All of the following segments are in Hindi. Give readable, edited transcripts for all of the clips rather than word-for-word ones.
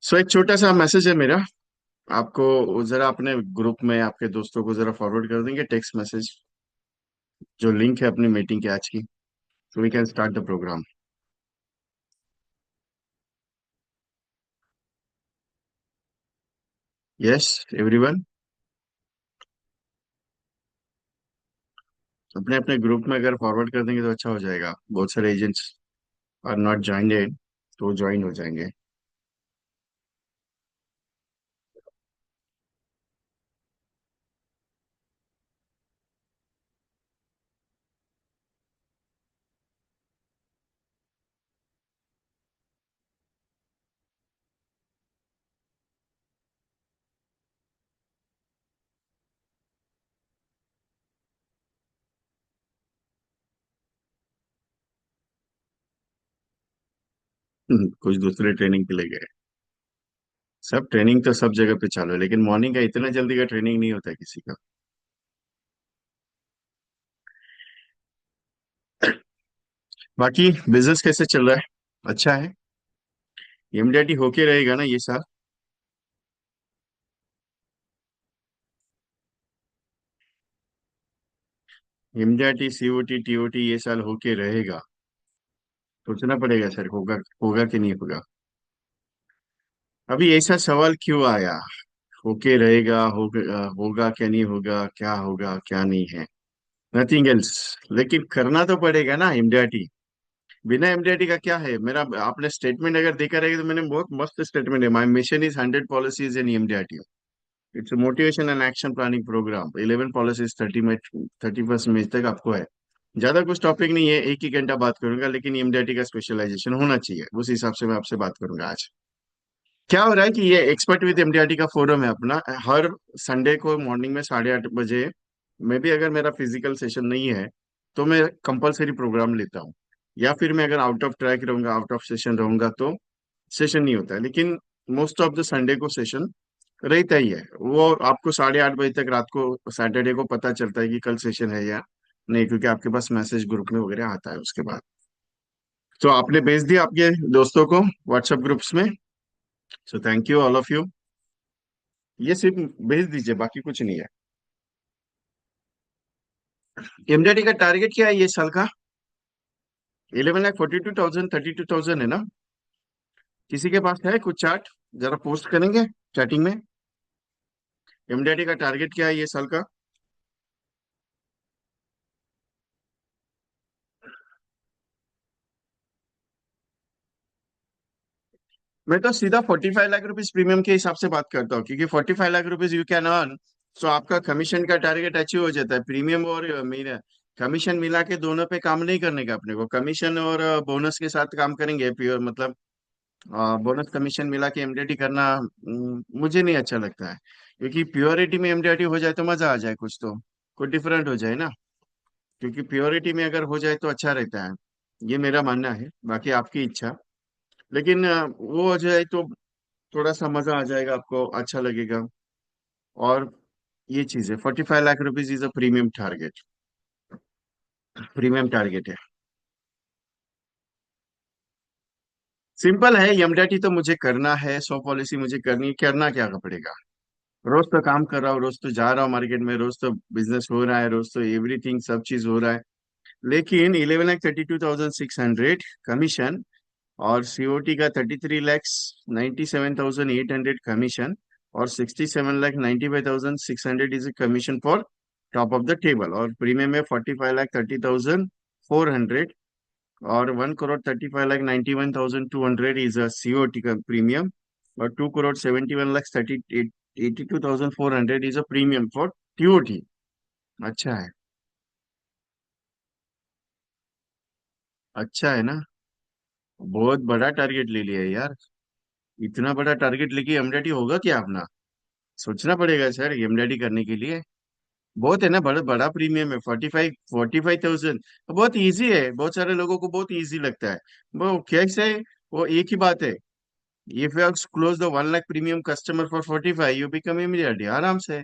सो एक छोटा सा मैसेज है मेरा आपको, जरा अपने ग्रुप में आपके दोस्तों को जरा फॉरवर्ड कर देंगे टेक्स्ट मैसेज, जो लिंक है अपनी मीटिंग के आज की, so we can start the programme. Yes everyone, अपने अपने ग्रुप में अगर फॉरवर्ड कर देंगे तो अच्छा हो जाएगा। बहुत सारे एजेंट्स आर नॉट ज्वाइंड, तो ज्वाइन हो जाएंगे। कुछ दूसरे ट्रेनिंग के लिए गए। सब ट्रेनिंग तो सब जगह पे चालू है, लेकिन मॉर्निंग का इतना जल्दी का ट्रेनिंग नहीं होता है किसी का। बाकी बिजनेस कैसे चल रहा है? अच्छा है। एमडीआरटी होके रहेगा ना ये साल? एमडीआरटी सीओटी टीओटी ये साल होके रहेगा? सोचना पड़ेगा सर, होगा होगा कि नहीं होगा। अभी ऐसा सवाल क्यों आया? होके रहेगा, होगा क्या नहीं होगा, क्या होगा क्या नहीं है, नथिंग एल्स। लेकिन करना तो पड़ेगा ना एमडीआरटी। बिना एमडीआरटी का क्या है मेरा? आपने स्टेटमेंट अगर देखा रहेगा तो मैंने बहुत मस्त स्टेटमेंट है, my mission is 100 policies in MDRT. It's motivation and action planning programme, 11 policies 31 मई तक आपको है। ज्यादा कुछ टॉपिक नहीं है, एक ही घंटा बात करूंगा, लेकिन एमडीआरटी का स्पेशलाइजेशन होना चाहिए, उस हिसाब से मैं आपसे बात करूंगा आज। क्या हो रहा है कि ये एक्सपर्ट विद एमडीआरटी का फोरम है अपना, हर संडे को मॉर्निंग में 8:30 बजे। मैं भी अगर मेरा फिजिकल सेशन नहीं है तो मैं कंपलसरी प्रोग्राम लेता हूँ, या फिर मैं अगर आउट ऑफ ट्रैक रहूंगा, आउट ऑफ सेशन रहूंगा तो सेशन नहीं होता है। लेकिन मोस्ट ऑफ द संडे को सेशन रहता ही है। वो आपको 8:30 बजे तक रात को सैटरडे को पता चलता है कि कल सेशन है या नहीं, क्योंकि आपके पास मैसेज ग्रुप में वगैरह आता है उसके बाद। तो आपने भेज दिया आपके दोस्तों को व्हाट्सएप ग्रुप्स में, सो thank you all of you. ये सिर्फ भेज दीजिए, बाकी कुछ नहीं है। एमडीआरटी का टारगेट क्या है ये साल का? 11,42,000, 32,000 है ना? किसी के पास है कुछ चार्ट? जरा पोस्ट करेंगे चैटिंग में। एमडीआरटी का टारगेट क्या है ये साल का? मैं तो सीधा 45 लाख रुपीज प्रीमियम के हिसाब से बात करता हूँ, क्योंकि 45 lakh rupees you can earn. So आपका कमीशन का टारगेट अचीव हो जाता है। प्रीमियम और मेरा कमीशन मिला के दोनों पे काम नहीं करने का अपने को, कमीशन और बोनस के साथ काम करेंगे प्योर, मतलब बोनस कमीशन मिला के एमडीआरटी करना मुझे नहीं अच्छा लगता है। क्योंकि प्योरिटी में एमडीआरटी हो जाए तो मजा आ जाए, कुछ डिफरेंट हो जाए ना। क्योंकि प्योरिटी में अगर हो जाए तो अच्छा रहता है, ये मेरा मानना है, बाकी आपकी इच्छा। लेकिन वो हो जाए तो थोड़ा सा मजा आ जाएगा, आपको अच्छा लगेगा। और ये चीज है, 45 lakh rupees is a premium target. Premium target है। सिंपल है, एमडीआरटी तो मुझे करना है, 100 पॉलिसी मुझे करनी है, करना क्या पड़ेगा। रोज तो काम कर रहा हूँ, रोज तो जा रहा हूँ मार्केट में, रोज तो बिजनेस हो रहा है, रोज तो एवरीथिंग सब चीज हो रहा है। लेकिन 11,32,600 कमीशन, और सीओटी का 33,97,800 कमीशन, और 67,95,600 is commission for top of the table, और प्रीमियम में 45,30,400, और 1,35,91,200 इज अ सीओटी का प्रीमियम, और 2,71,30,82,400 is a premium for TOT. अच्छा है। अच्छा है ना? बहुत बड़ा टारगेट ले लिया है यार। इतना बड़ा टारगेट लेके एमडीआरटी होगा क्या अपना? सोचना पड़ेगा सर एमडीआरटी करने के लिए। बहुत है ना, बड़ा बड़ा प्रीमियम है, 45,000। बहुत इजी है, बहुत सारे लोगों को बहुत इजी लगता है। वो कैसे? वो एक ही बात है, if you close the 1 lakh premium customer for 45 you become immediately, आराम से।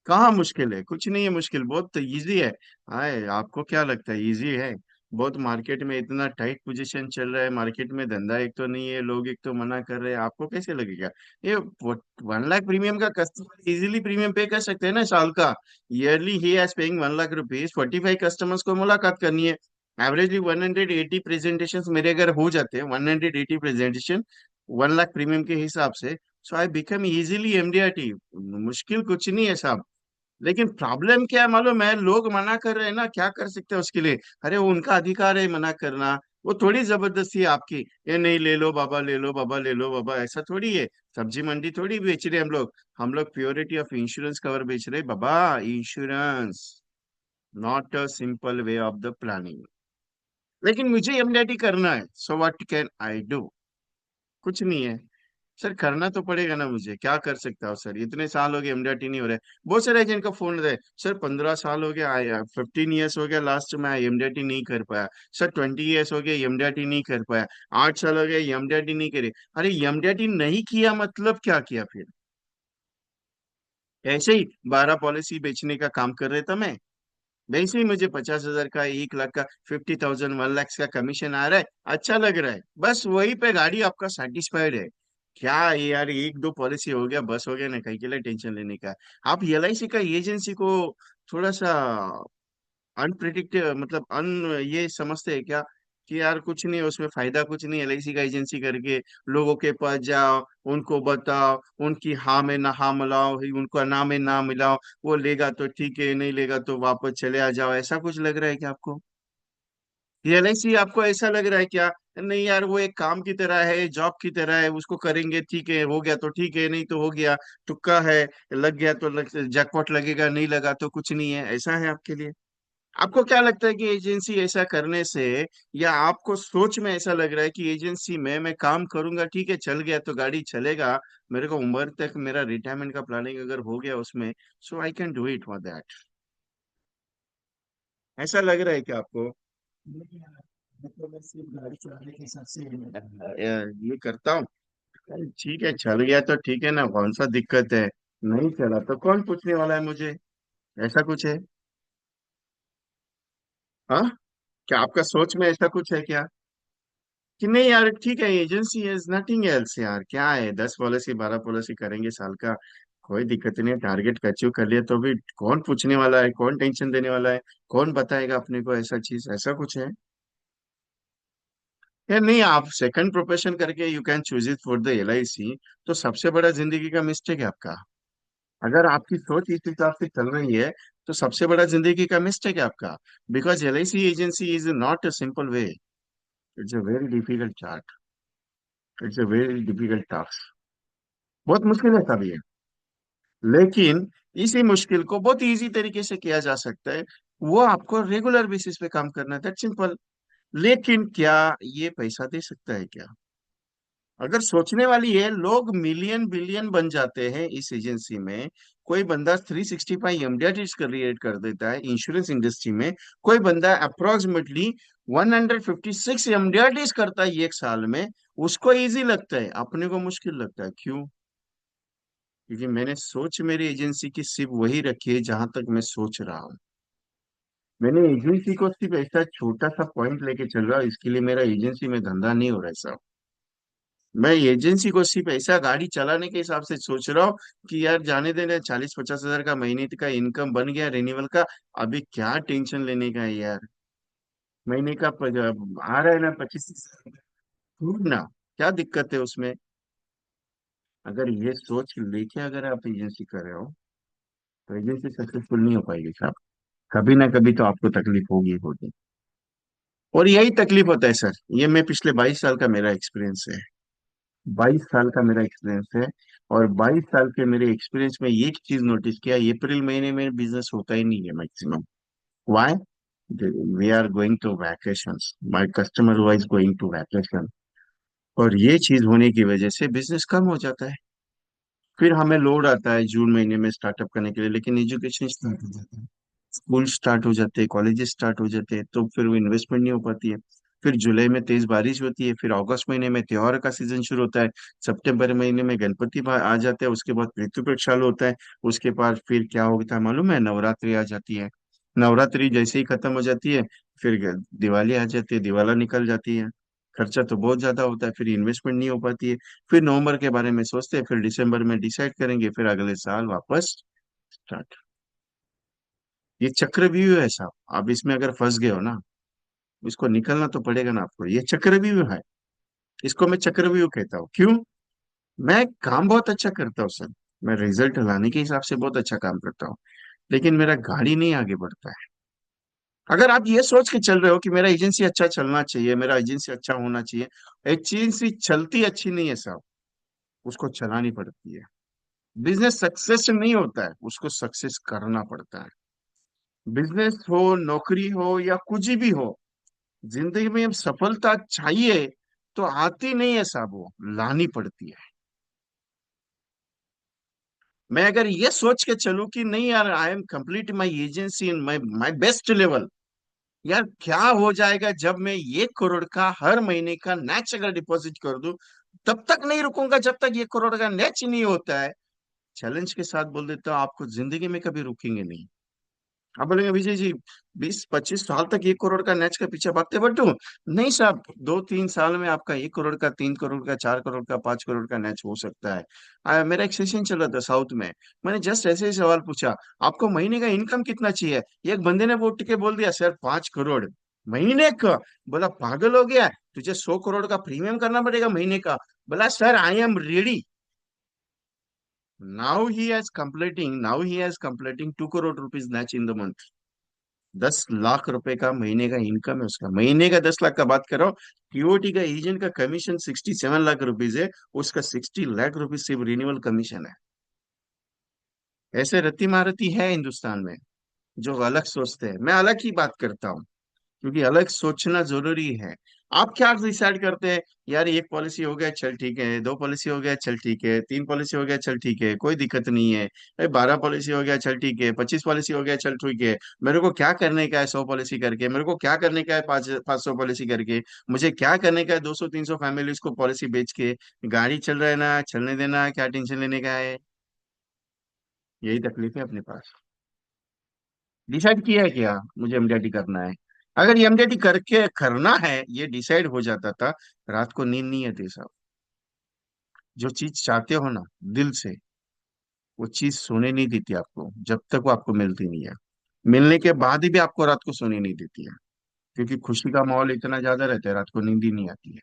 कहाँ मुश्किल है? कुछ नहीं है मुश्किल, बहुत इजी है। हाँ, आपको क्या लगता है इजी है? बहुत मार्केट में इतना टाइट पोजीशन चल रहा है, मार्केट में धंधा एक तो नहीं है, लोग एक तो मना कर रहे हैं, आपको कैसे लगेगा? ये 1 लाख प्रीमियम का कस्टमर इजीली प्रीमियम पे कर सकते हैं ना साल का। ईयरली ही as paying 1 lakh rupees, 45 customers को मुलाकात करनी है। एवरेजली 180 प्रेजेंटेशन मेरे अगर हो जाते हैं, 180 प्रेजेंटेशन 1 लाख प्रीमियम के हिसाब से, सो आई बिकम इजीली एमडीआरटी। मुश्किल कुछ नहीं है साहब। लेकिन प्रॉब्लम क्या है मालूम है? लोग मना कर रहे हैं ना, क्या कर सकते हैं उसके लिए? अरे वो उनका अधिकार है मना करना। वो थोड़ी जबरदस्ती है आपकी, ये नहीं ले लो बाबा, ले लो बाबा, ले लो बाबा, ऐसा थोड़ी है। सब्जी मंडी थोड़ी बेच रहे हैं हम लोग। हम लोग प्योरिटी ऑफ इंश्योरेंस कवर बेच रहे हैं बाबा। Insurance, not a simple way of the planning. लेकिन मुझे एमडीआरटी करना है, so what can I do? कुछ नहीं है सर, करना तो पड़ेगा ना मुझे, क्या कर सकता हूँ सर? इतने साल हो गए एमडीआरटी नहीं हो रहा है। बहुत सारे एजेंट का फोन रहे, सर 15 साल हो गया, 15 ईयर्स हो गया लास्ट में एमडीआरटी नहीं कर पाया। सर 20 ईयर्स हो गए एमडीआरटी नहीं कर पाया। 8 साल हो गए एमडीआरटी नहीं करे। अरे एमडीआरटी नहीं किया मतलब क्या किया फिर? ऐसे ही 12 पॉलिसी बेचने का काम कर रहे था मैं, वैसे ही मुझे 50,000 का, 1 लाख का, 50,000, 1 लाख का कमीशन आ रहा है, अच्छा लग रहा है, बस वही पे गाड़ी आपका सेटिस्फाइड है। क्या ये यार, एक दो पॉलिसी हो गया बस, हो गया ना, कहीं के लिए टेंशन लेने का? आप एलआईसी का एजेंसी को थोड़ा सा अनप्रिडिक्ट, मतलब ये समझते हैं क्या कि यार कुछ नहीं, उसमें फायदा कुछ नहीं, एलआईसी का एजेंसी करके लोगों के पास जाओ, उनको बताओ, उनकी हाँ में ना हाँ मिलाओ, उनको ना में ना मिलाओ, वो लेगा तो ठीक है, नहीं लेगा तो वापस चले आ जाओ, ऐसा कुछ लग रहा है क्या आपको? ये एलआईसी आपको ऐसा लग रहा है क्या? नहीं यार, वो एक काम की तरह है, जॉब की तरह है, उसको करेंगे ठीक है, हो गया तो ठीक है, नहीं तो हो गया, तुक्का है, लग गया तो जैकपॉट लगेगा, नहीं लगा तो कुछ नहीं है, ऐसा है आपके लिए? आपको क्या लगता है कि एजेंसी ऐसा करने से, या आपको सोच में ऐसा लग रहा है कि एजेंसी में मैं काम करूंगा, ठीक है, चल गया तो गाड़ी चलेगा, मेरे को उम्र तक मेरा रिटायरमेंट का प्लानिंग अगर हो गया उसमें, so I can do it for that? ऐसा लग रहा है कि आपको? मतलब मैं सिर्फ गाड़ी चलाने के हिसाब से ये करता हूँ। अरे ठीक है, चल गया तो ठीक है ना, कौन सा दिक्कत है? नहीं चला तो कौन पूछने वाला है मुझे? ऐसा कुछ है? हाँ, क्या आपका सोच में ऐसा कुछ है क्या? कि नहीं यार ठीक है, एजेंसी इज नथिंग एल्स यार, क्या है, 10 पॉलिसी 12 पॉलिसी करेंगे साल का, कोई दिक्कत नहीं है, टारगेट अचीव कर लिया तो भी कौन पूछने वाला है, कौन टेंशन देने वाला है, कौन बताएगा अपने को ऐसा चीज, ऐसा कुछ है? या नहीं, आप सेकंड प्रोफेशन करके you can choose it for the LIC, तो सबसे बड़ा जिंदगी का मिस्टेक है आपका। अगर आपकी सोच इस हिसाब से चल रही है, तो सबसे बड़ा जिंदगी का मिस्टेक है आपका। Because LIC agency is not a simple way, it's a very difficult chart, it's a very difficult task, बहुत मुश्किल है सब ये। लेकिन इसी मुश्किल को बहुत इजी तरीके से किया जा सकता है। वो आपको रेगुलर बेसिस पे काम करना है, दैट सिंपल। लेकिन क्या ये पैसा दे सकता है क्या? अगर सोचने वाली है, लोग मिलियन बिलियन बन जाते हैं इस एजेंसी में। कोई बंदा 365 एमडीआरटीज क्रिएट कर देता है इंश्योरेंस इंडस्ट्री में। कोई बंदा अप्रोक्सीमेटली 156 एमडीआरटीज करता है एक साल में। उसको इजी लगता है, अपने को मुश्किल लगता है, क्यों? क्योंकि मैंने सोच मेरी एजेंसी की सिर्फ वही रखी है जहां तक मैं सोच रहा हूँ। मैंने एजेंसी को सिर्फ ऐसा छोटा सा पॉइंट लेके चल रहा हूँ, इसके लिए मेरा एजेंसी में धंधा नहीं हो रहा है साहब। मैं एजेंसी को सिर्फ ऐसा गाड़ी चलाने के हिसाब से सोच रहा हूँ कि यार जाने देना, 40-50 हजार का महीने का इनकम बन गया रिन्यूअल का, अभी क्या टेंशन लेने का है यार? महीने का आ रहा है ना 25, ना, क्या दिक्कत है उसमें? अगर ये सोच लेके अगर आप एजेंसी कर रहे हो, तो एजेंसी सक्सेसफुल नहीं हो पाएगी साहब। कभी ना कभी तो आपको तकलीफ होगी होगी। और यही तकलीफ होता है सर, ये मैं पिछले 22 साल का मेरा एक्सपीरियंस है। 22 साल का मेरा एक्सपीरियंस है। और 22 साल के मेरे एक्सपीरियंस में एक चीज नोटिस किया, अप्रैल महीने में बिजनेस होता ही नहीं है maximum. Why? We are going to vacations, my customer wise going to vacation. और ये चीज होने की वजह से बिजनेस कम हो जाता है। फिर हमें लोड आता है जून महीने में स्टार्टअप करने के लिए, लेकिन एजुकेशन स्टार्ट हो जाता है, स्कूल स्टार्ट हो जाते हैं, कॉलेजेस स्टार्ट हो जाते हैं, तो फिर वो इन्वेस्टमेंट नहीं हो पाती है। फिर जुलाई में तेज बारिश होती है, फिर अगस्त महीने में त्योहार का सीजन शुरू होता है, सितंबर महीने में गणपति आ जाते हैं, उसके बाद ऋतु चालू होता है। उसके बाद फिर क्या होता है मालूम है? नवरात्रि आ जाती है। नवरात्रि जैसे ही खत्म हो जाती है, फिर दिवाली आ जाती है, दिवाला निकल जाती है, खर्चा तो बहुत ज्यादा होता है, फिर इन्वेस्टमेंट नहीं हो पाती है। फिर नवंबर के बारे में सोचते हैं, फिर दिसंबर में डिसाइड करेंगे, फिर अगले साल वापस स्टार्ट। ये चक्रव्यूह है साहब। आप इसमें अगर फंस गए हो ना, इसको निकलना तो पड़ेगा ना आपको। ये चक्रव्यूह है। इसको मैं चक्रव्यूह कहता हूँ। क्यों? मैं काम बहुत अच्छा करता हूँ सर। मैं रिजल्ट लाने के हिसाब से बहुत अच्छा काम करता हूँ, लेकिन मेरा गाड़ी नहीं आगे बढ़ता है। अगर आप ये सोच के चल रहे हो कि मेरा एजेंसी अच्छा चलना चाहिए, मेरा एजेंसी अच्छा होना चाहिए, एजेंसी चलती अच्छी नहीं है साहब, उसको चलानी पड़ती है। बिजनेस सक्सेस नहीं होता है, उसको सक्सेस करना पड़ता है। बिजनेस हो, नौकरी हो, या कुछ भी हो, जिंदगी में सफलता चाहिए तो आती नहीं है साहब, वो लानी पड़ती है। मैं अगर ये सोच के चलूं कि नहीं यार, I am complete my agency in my my best level, यार क्या हो जाएगा जब मैं 1 करोड़ का हर महीने का नेच अगर डिपॉजिट कर दूं, तब तक नहीं रुकूंगा जब तक 1 करोड़ का नेच नहीं होता है। चैलेंज के साथ बोल देता हूँ, आपको जिंदगी में कभी रुकेंगे नहीं। आप बोलेंगे विजय जी, 20-25 साल तक 1 करोड़ का नेच के पीछे भागते बटू। नहीं साहब, 2-3 साल में आपका 1 करोड़ का, 3 करोड़ का, 4 करोड़ का, 5 करोड़ का नेच हो सकता है। मेरा एक सेशन चल रहा था साउथ में। मैंने जस्ट ऐसे ही सवाल पूछा, आपको महीने का इनकम कितना चाहिए? एक बंदे ने वो उठ के बोल दिया, सर 5 करोड़ महीने का। बोला पागल हो गया है? तुझे 100 करोड़ का प्रीमियम करना पड़ेगा महीने का। बोला sir I am ready. Now he has completing 2 crore rupees नेच इन द मंथ। 10 लाख रुपए का महीने का इनकम है उसका, महीने का 10 लाख का बात कर रहा हूँ। टीओटी का एजेंट का कमीशन 67 लाख रुपीज है, उसका 60 लाख रुपीज सिर्फ रिन्यूअल कमीशन है। ऐसे रत्ती महारथी है हिंदुस्तान में, जो अलग सोचते हैं। मैं अलग ही बात करता हूँ, क्योंकि अलग सोचना जरूरी है। आप क्या डिसाइड करते हैं? यार एक पॉलिसी हो गया चल ठीक है, 2 पॉलिसी हो गया चल ठीक है, 3 पॉलिसी हो गया चल ठीक है, कोई दिक्कत नहीं है। अरे 12 पॉलिसी हो गया चल ठीक है, 25 पॉलिसी हो गया चल ठीक है। मेरे को क्या करने का है 100 पॉलिसी करके? मेरे को क्या करने का है 500 पॉलिसी करके? मुझे क्या करने का है 200-300 फैमिलीज को पॉलिसी बेच के? गाड़ी चल रहा है ना, चलने देना, क्या टेंशन लेने का है? यही तकलीफ है अपने पास। डिसाइड किया है क्या मुझे एमडीआरटी करना है? अगर ये एमडीआरटी करके करना है, ये डिसाइड हो जाता था, रात को नींद नहीं आती साहब। जो चीज चाहते हो ना दिल से, वो चीज सोने नहीं देती आपको जब तक वो आपको मिलती नहीं है। मिलने के बाद भी आपको रात को सोने नहीं देती है, क्योंकि खुशी का माहौल इतना ज्यादा रहता है, रात को नींद ही नहीं आती है।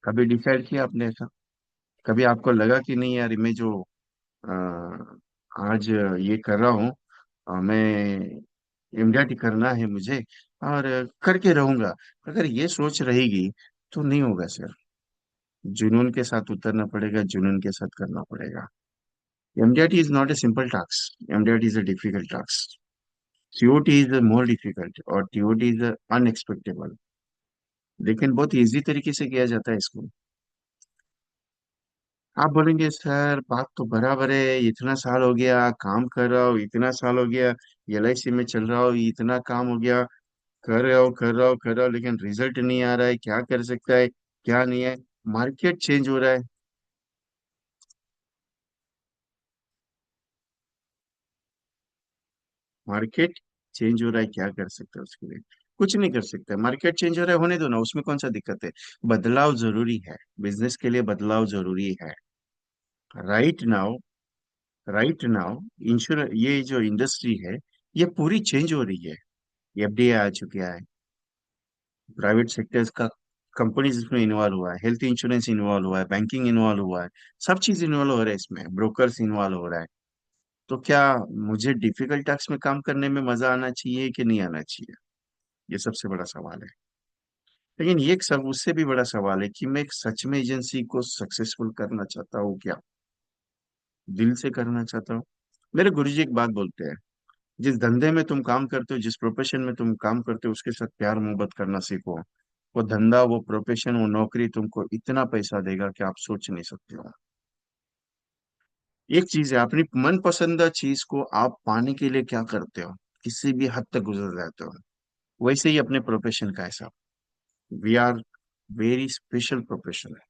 कभी डिसाइड किया आपने ऐसा? कभी आपको लगा कि नहीं यार, मैं जो अ, आज ये कर रहा हूँ, मैं एमडीआरटी करना है मुझे, और करके रहूंगा? अगर ये सोच रहेगी तो नहीं होगा सर। जुनून के साथ उतरना पड़ेगा, जुनून के साथ करना पड़ेगा। MDRT is not a simple task, MDRT is a difficult task. COT is more difficult, और टीओटी इज अनएक्सपेक्टेबल। लेकिन बहुत इजी तरीके से किया जाता है इसको। आप बोलेंगे सर बात तो बराबर है, इतना साल हो गया काम कर रहा हूँ, इतना साल हो गया एलआईसी में चल रहा हूँ, इतना काम हो गया, कर रहा हूँ कर रहा हूँ कर रहा हूँ, लेकिन रिजल्ट नहीं आ रहा है, क्या कर सकता है, क्या नहीं है? मार्केट चेंज हो रहा है। मार्केट चेंज हो रहा है, क्या कर सकते हैं उसके लिए? कुछ नहीं कर सकते। मार्केट चेंज हो रहा है, होने दो ना, उसमें कौन सा दिक्कत है? बदलाव जरूरी है, बिजनेस के लिए बदलाव जरूरी है। Right now, right now insurance, ये जो इंडस्ट्री है, ये पूरी चेंज हो रही है। एफडीए आ चुका है, प्राइवेट सेक्टर्स का कंपनीज इसमें इन्वॉल्व हुआ है, हेल्थ इंश्योरेंस इन्वॉल्व हुआ है, बैंकिंग इन्वॉल्व हुआ है, सब चीज इन्वॉल्व हो रहा है इसमें, ब्रोकर्स इन्वॉल्व हो रहा है। तो क्या मुझे डिफिकल्ट टास्क में काम करने में मजा आना चाहिए कि नहीं आना चाहिए? ये सबसे बड़ा सवाल है। लेकिन ये एक सब उससे भी बड़ा सवाल है कि मैं एक सच में एजेंसी को सक्सेसफुल करना चाहता हूँ क्या? दिल से करना चाहता हूँ। मेरे गुरुजी एक बात बोलते हैं, जिस धंधे में तुम काम करते हो, जिस प्रोफेशन में तुम काम करते हो, उसके साथ प्यार मोहब्बत करना सीखो। वो धंधा, वो प्रोफेशन, वो नौकरी तुमको इतना पैसा देगा कि आप सोच नहीं सकते हो। एक चीज है, अपनी मन पसंदा चीज को आप पाने के लिए क्या करते हो, किसी भी हद तक गुजर जाते हो। वैसे ही अपने प्रोफेशन का ऐसा, we are very special profession है।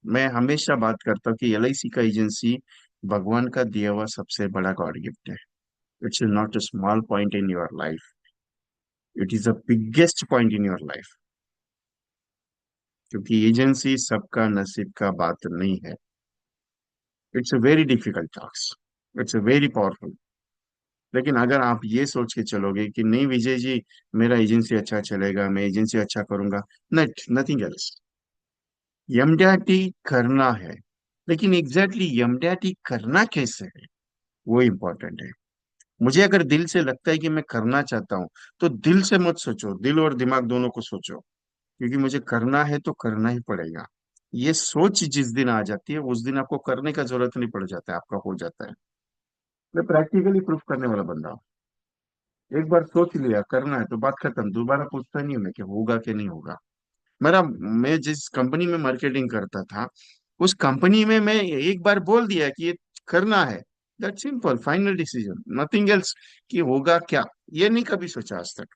मैं हमेशा बात करता हूँ कि एलआईसी का एजेंसी भगवान का दिया हुआ सबसे बड़ा गॉड गिफ्ट है। It's not a small point in your life. It is the biggest point in your life, क्योंकि एजेंसी सबका नसीब का बात नहीं है। It's a very difficult task, it's a very powerful. लेकिन अगर आप ये सोच के चलोगे कि नहीं विजय जी, मेरा एजेंसी अच्छा चलेगा, मैं एजेंसी अच्छा करूंगा, नट नथिंग एल्स। यमडीआरटी करना है, लेकिन एग्जैक्टली यमडीआरटी करना कैसे है, वो इम्पोर्टेंट है। मुझे अगर दिल से लगता है कि मैं करना चाहता हूँ, तो दिल से मत सोचो, दिल और दिमाग दोनों को सोचो, क्योंकि मुझे करना है तो करना ही पड़ेगा। ये सोच जिस दिन आ जाती है, उस दिन आपको करने का जरूरत नहीं पड़ जाता है, आपका हो जाता है। मैं प्रैक्टिकली प्रूफ करने वाला बंदा हूँ। एक बार सोच लिया करना है तो बात खत्म, दोबारा पूछता नहीं हूं मैं कि होगा कि नहीं होगा। मेरा मैं जिस कंपनी में मार्केटिंग करता था, उस कंपनी में मैं एक बार बोल दिया कि ये करना है, that simple final decision, nothing else. कि होगा क्या, ये नहीं कभी सोचा आज तक,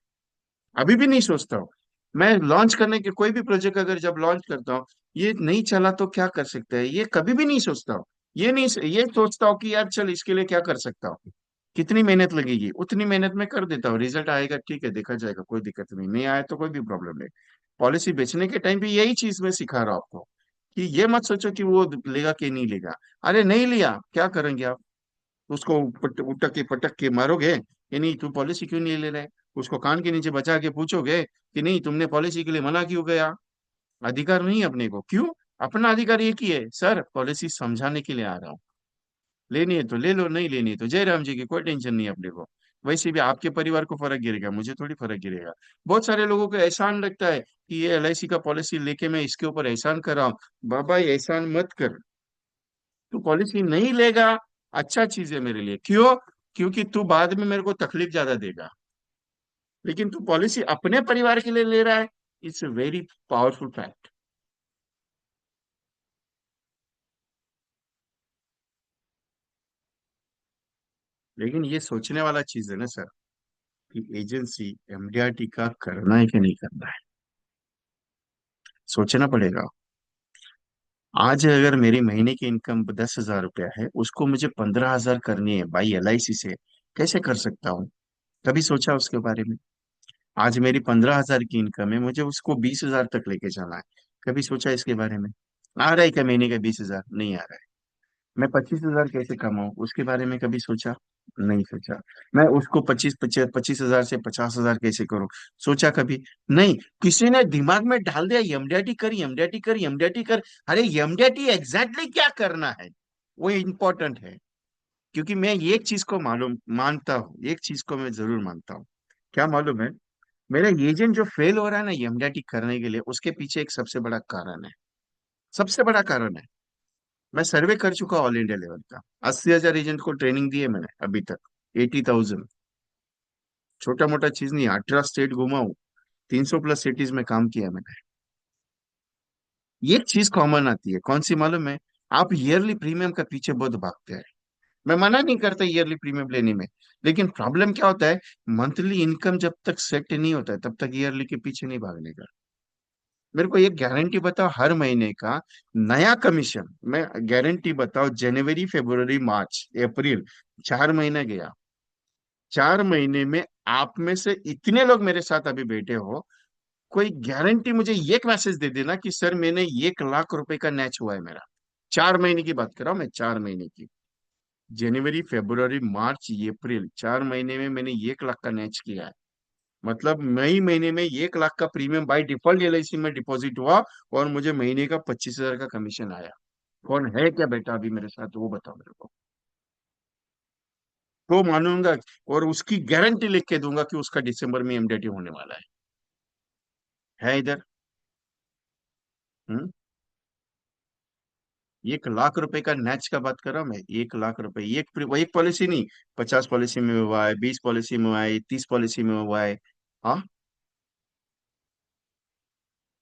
अभी भी नहीं सोचता हूँ। मैं लॉन्च करने के कोई भी प्रोजेक्ट अगर जब लॉन्च करता हूँ, ये नहीं चला तो क्या कर सकते हैं, ये कभी भी नहीं सोचता हूँ। ये सोचता हूँ कि यार चल इसके लिए क्या कर सकता हूँ, कितनी मेहनत लगेगी, उतनी मेहनत में कर देता हूँ, रिजल्ट आएगा ठीक है, देखा जाएगा, कोई दिक्कत नहीं, नहीं आया तो कोई भी प्रॉब्लम नहीं। पॉलिसी बेचने के टाइम पे यही चीज मैं सिखा रहा हूँ आपको, कि ये मत सोचो कि वो लेगा कि नहीं लेगा। अरे नहीं लिया क्या करेंगे आप, उसको उटक के पटक के मारोगे कि नहीं तू पॉलिसी क्यों नहीं ले रहा है, उसको कान के नीचे बचा के पूछोगे कि नहीं तुमने पॉलिसी के लिए मना क्यों गया। अधिकार नहीं है अपने को, क्यों? अपना अधिकार ये की है, सर पॉलिसी समझाने के लिए आ रहा हूँ, लेनी है तो ले लो, नहीं लेनी है तो जय राम जी की, कोई टेंशन नहीं है अपने को। वैसे भी आपके परिवार को फर्क गिरेगा, मुझे थोड़ी फर्क गिरेगा। बहुत सारे लोगों को एहसान लगता है कि ये एलआईसी का पॉलिसी लेके मैं इसके ऊपर एहसान कर रहा हूँ। बाबा ये एहसान मत कर, तू पॉलिसी नहीं लेगा, अच्छा चीज है मेरे लिए, क्यों? क्योंकि तू बाद में मेरे को तकलीफ ज्यादा देगा। लेकिन तू पॉलिसी अपने परिवार के लिए ले रहा है, it's a very powerful fact. लेकिन ये सोचने वाला चीज है ना सर, कि एजेंसी एमडीआरटी का करना है कि नहीं करना है, सोचना पड़ेगा। आज अगर मेरी महीने की इनकम 10,000 रुपया है, उसको मुझे 15,000 करनी है बाई एलआईसी से, कैसे कर सकता हूँ? कभी सोचा उसके बारे में? आज मेरी 15,000 की इनकम है, मुझे उसको 20,000 तक लेके जाना है, कभी सोचा इसके बारे में? आ रहा है क्या महीने का 20,000? नहीं आ रहा है। मैं 25,000 कैसे कमाऊं, उसके बारे में कभी सोचा? नहीं सोचा। मैं उसको 25,000 से 50,000 कैसे करूं, सोचा कभी? नहीं। किसी ने दिमाग में डाल दिया एमडीआरटी कर, एमडीआरटी कर, एमडीआरटी कर। अरे एमडीआरटी एग्जैक्टली क्या करना है, वो इम्पोर्टेंट है। क्योंकि मैं एक चीज को मालूम मानता हूँ, एक चीज को मैं जरूर मानता हूँ। क्या मालूम है? मेरा एजेंट जो फेल हो रहा है ना एमडीआरटी करने के लिए, उसके पीछे एक सबसे बड़ा कारण है, सबसे बड़ा कारण है। मैं सर्वे कर चुका ऑल इंडिया लेवल का, 80,000 एजेंट को ट्रेनिंग दी है मैंने अभी तक, 80,000। छोटा मोटा चीज नहीं, 18 स्टेट घुमा हूँ, 300 प्लस सिटीज में काम किया है मैंने। ये चीज कॉमन आती है, कौन सी मालूम है? आप ईयरली प्रीमियम का पीछे बहुत भागते हैं। मैं मना नहीं करता ईयरली प्रीमियम लेने में, लेकिन प्रॉब्लम क्या होता है, मंथली इनकम जब तक सेट नहीं होता है तब तक ईयरली के पीछे नहीं भागने का। मेरे को एक गारंटी बताओ हर महीने का नया कमीशन, मैं गारंटी बताओ, जनवरी फरवरी मार्च अप्रैल, 4 महीने गया, 4 महीने में आप में से इतने लोग मेरे साथ अभी बैठे हो, कोई गारंटी मुझे एक मैसेज दे देना कि सर मैंने 1 लाख रुपए का नैच हुआ है मेरा। 4 महीने की बात कर रहा हूं मैं, 4 महीने की। जनवरी फरवरी मार्च अप्रैल, 4 महीने में मैंने 1 लाख का नैच किया है। मतलब मई महीने में 1 लाख का प्रीमियम बाय डिफॉल्ट एलआईसी में डिपॉजिट हुआ, और मुझे महीने का 25,000 का कमीशन आया। कौन है क्या बेटा अभी मेरे साथ, वो बताओ मेरे को, तो मानूंगा। और उसकी गारंटी लिख के दूंगा कि उसका दिसंबर में एमडीटी होने वाला है इधर। हम्म। 1 लाख रुपए का नैच का बात कर रहा हूं मैं, 1 लाख रुपए, एक पॉलिसी नहीं, 50 पॉलिसी में हुआ है, 20 पॉलिसी में हुआ है, 30 पॉलिसी में हुआ है। हाँ,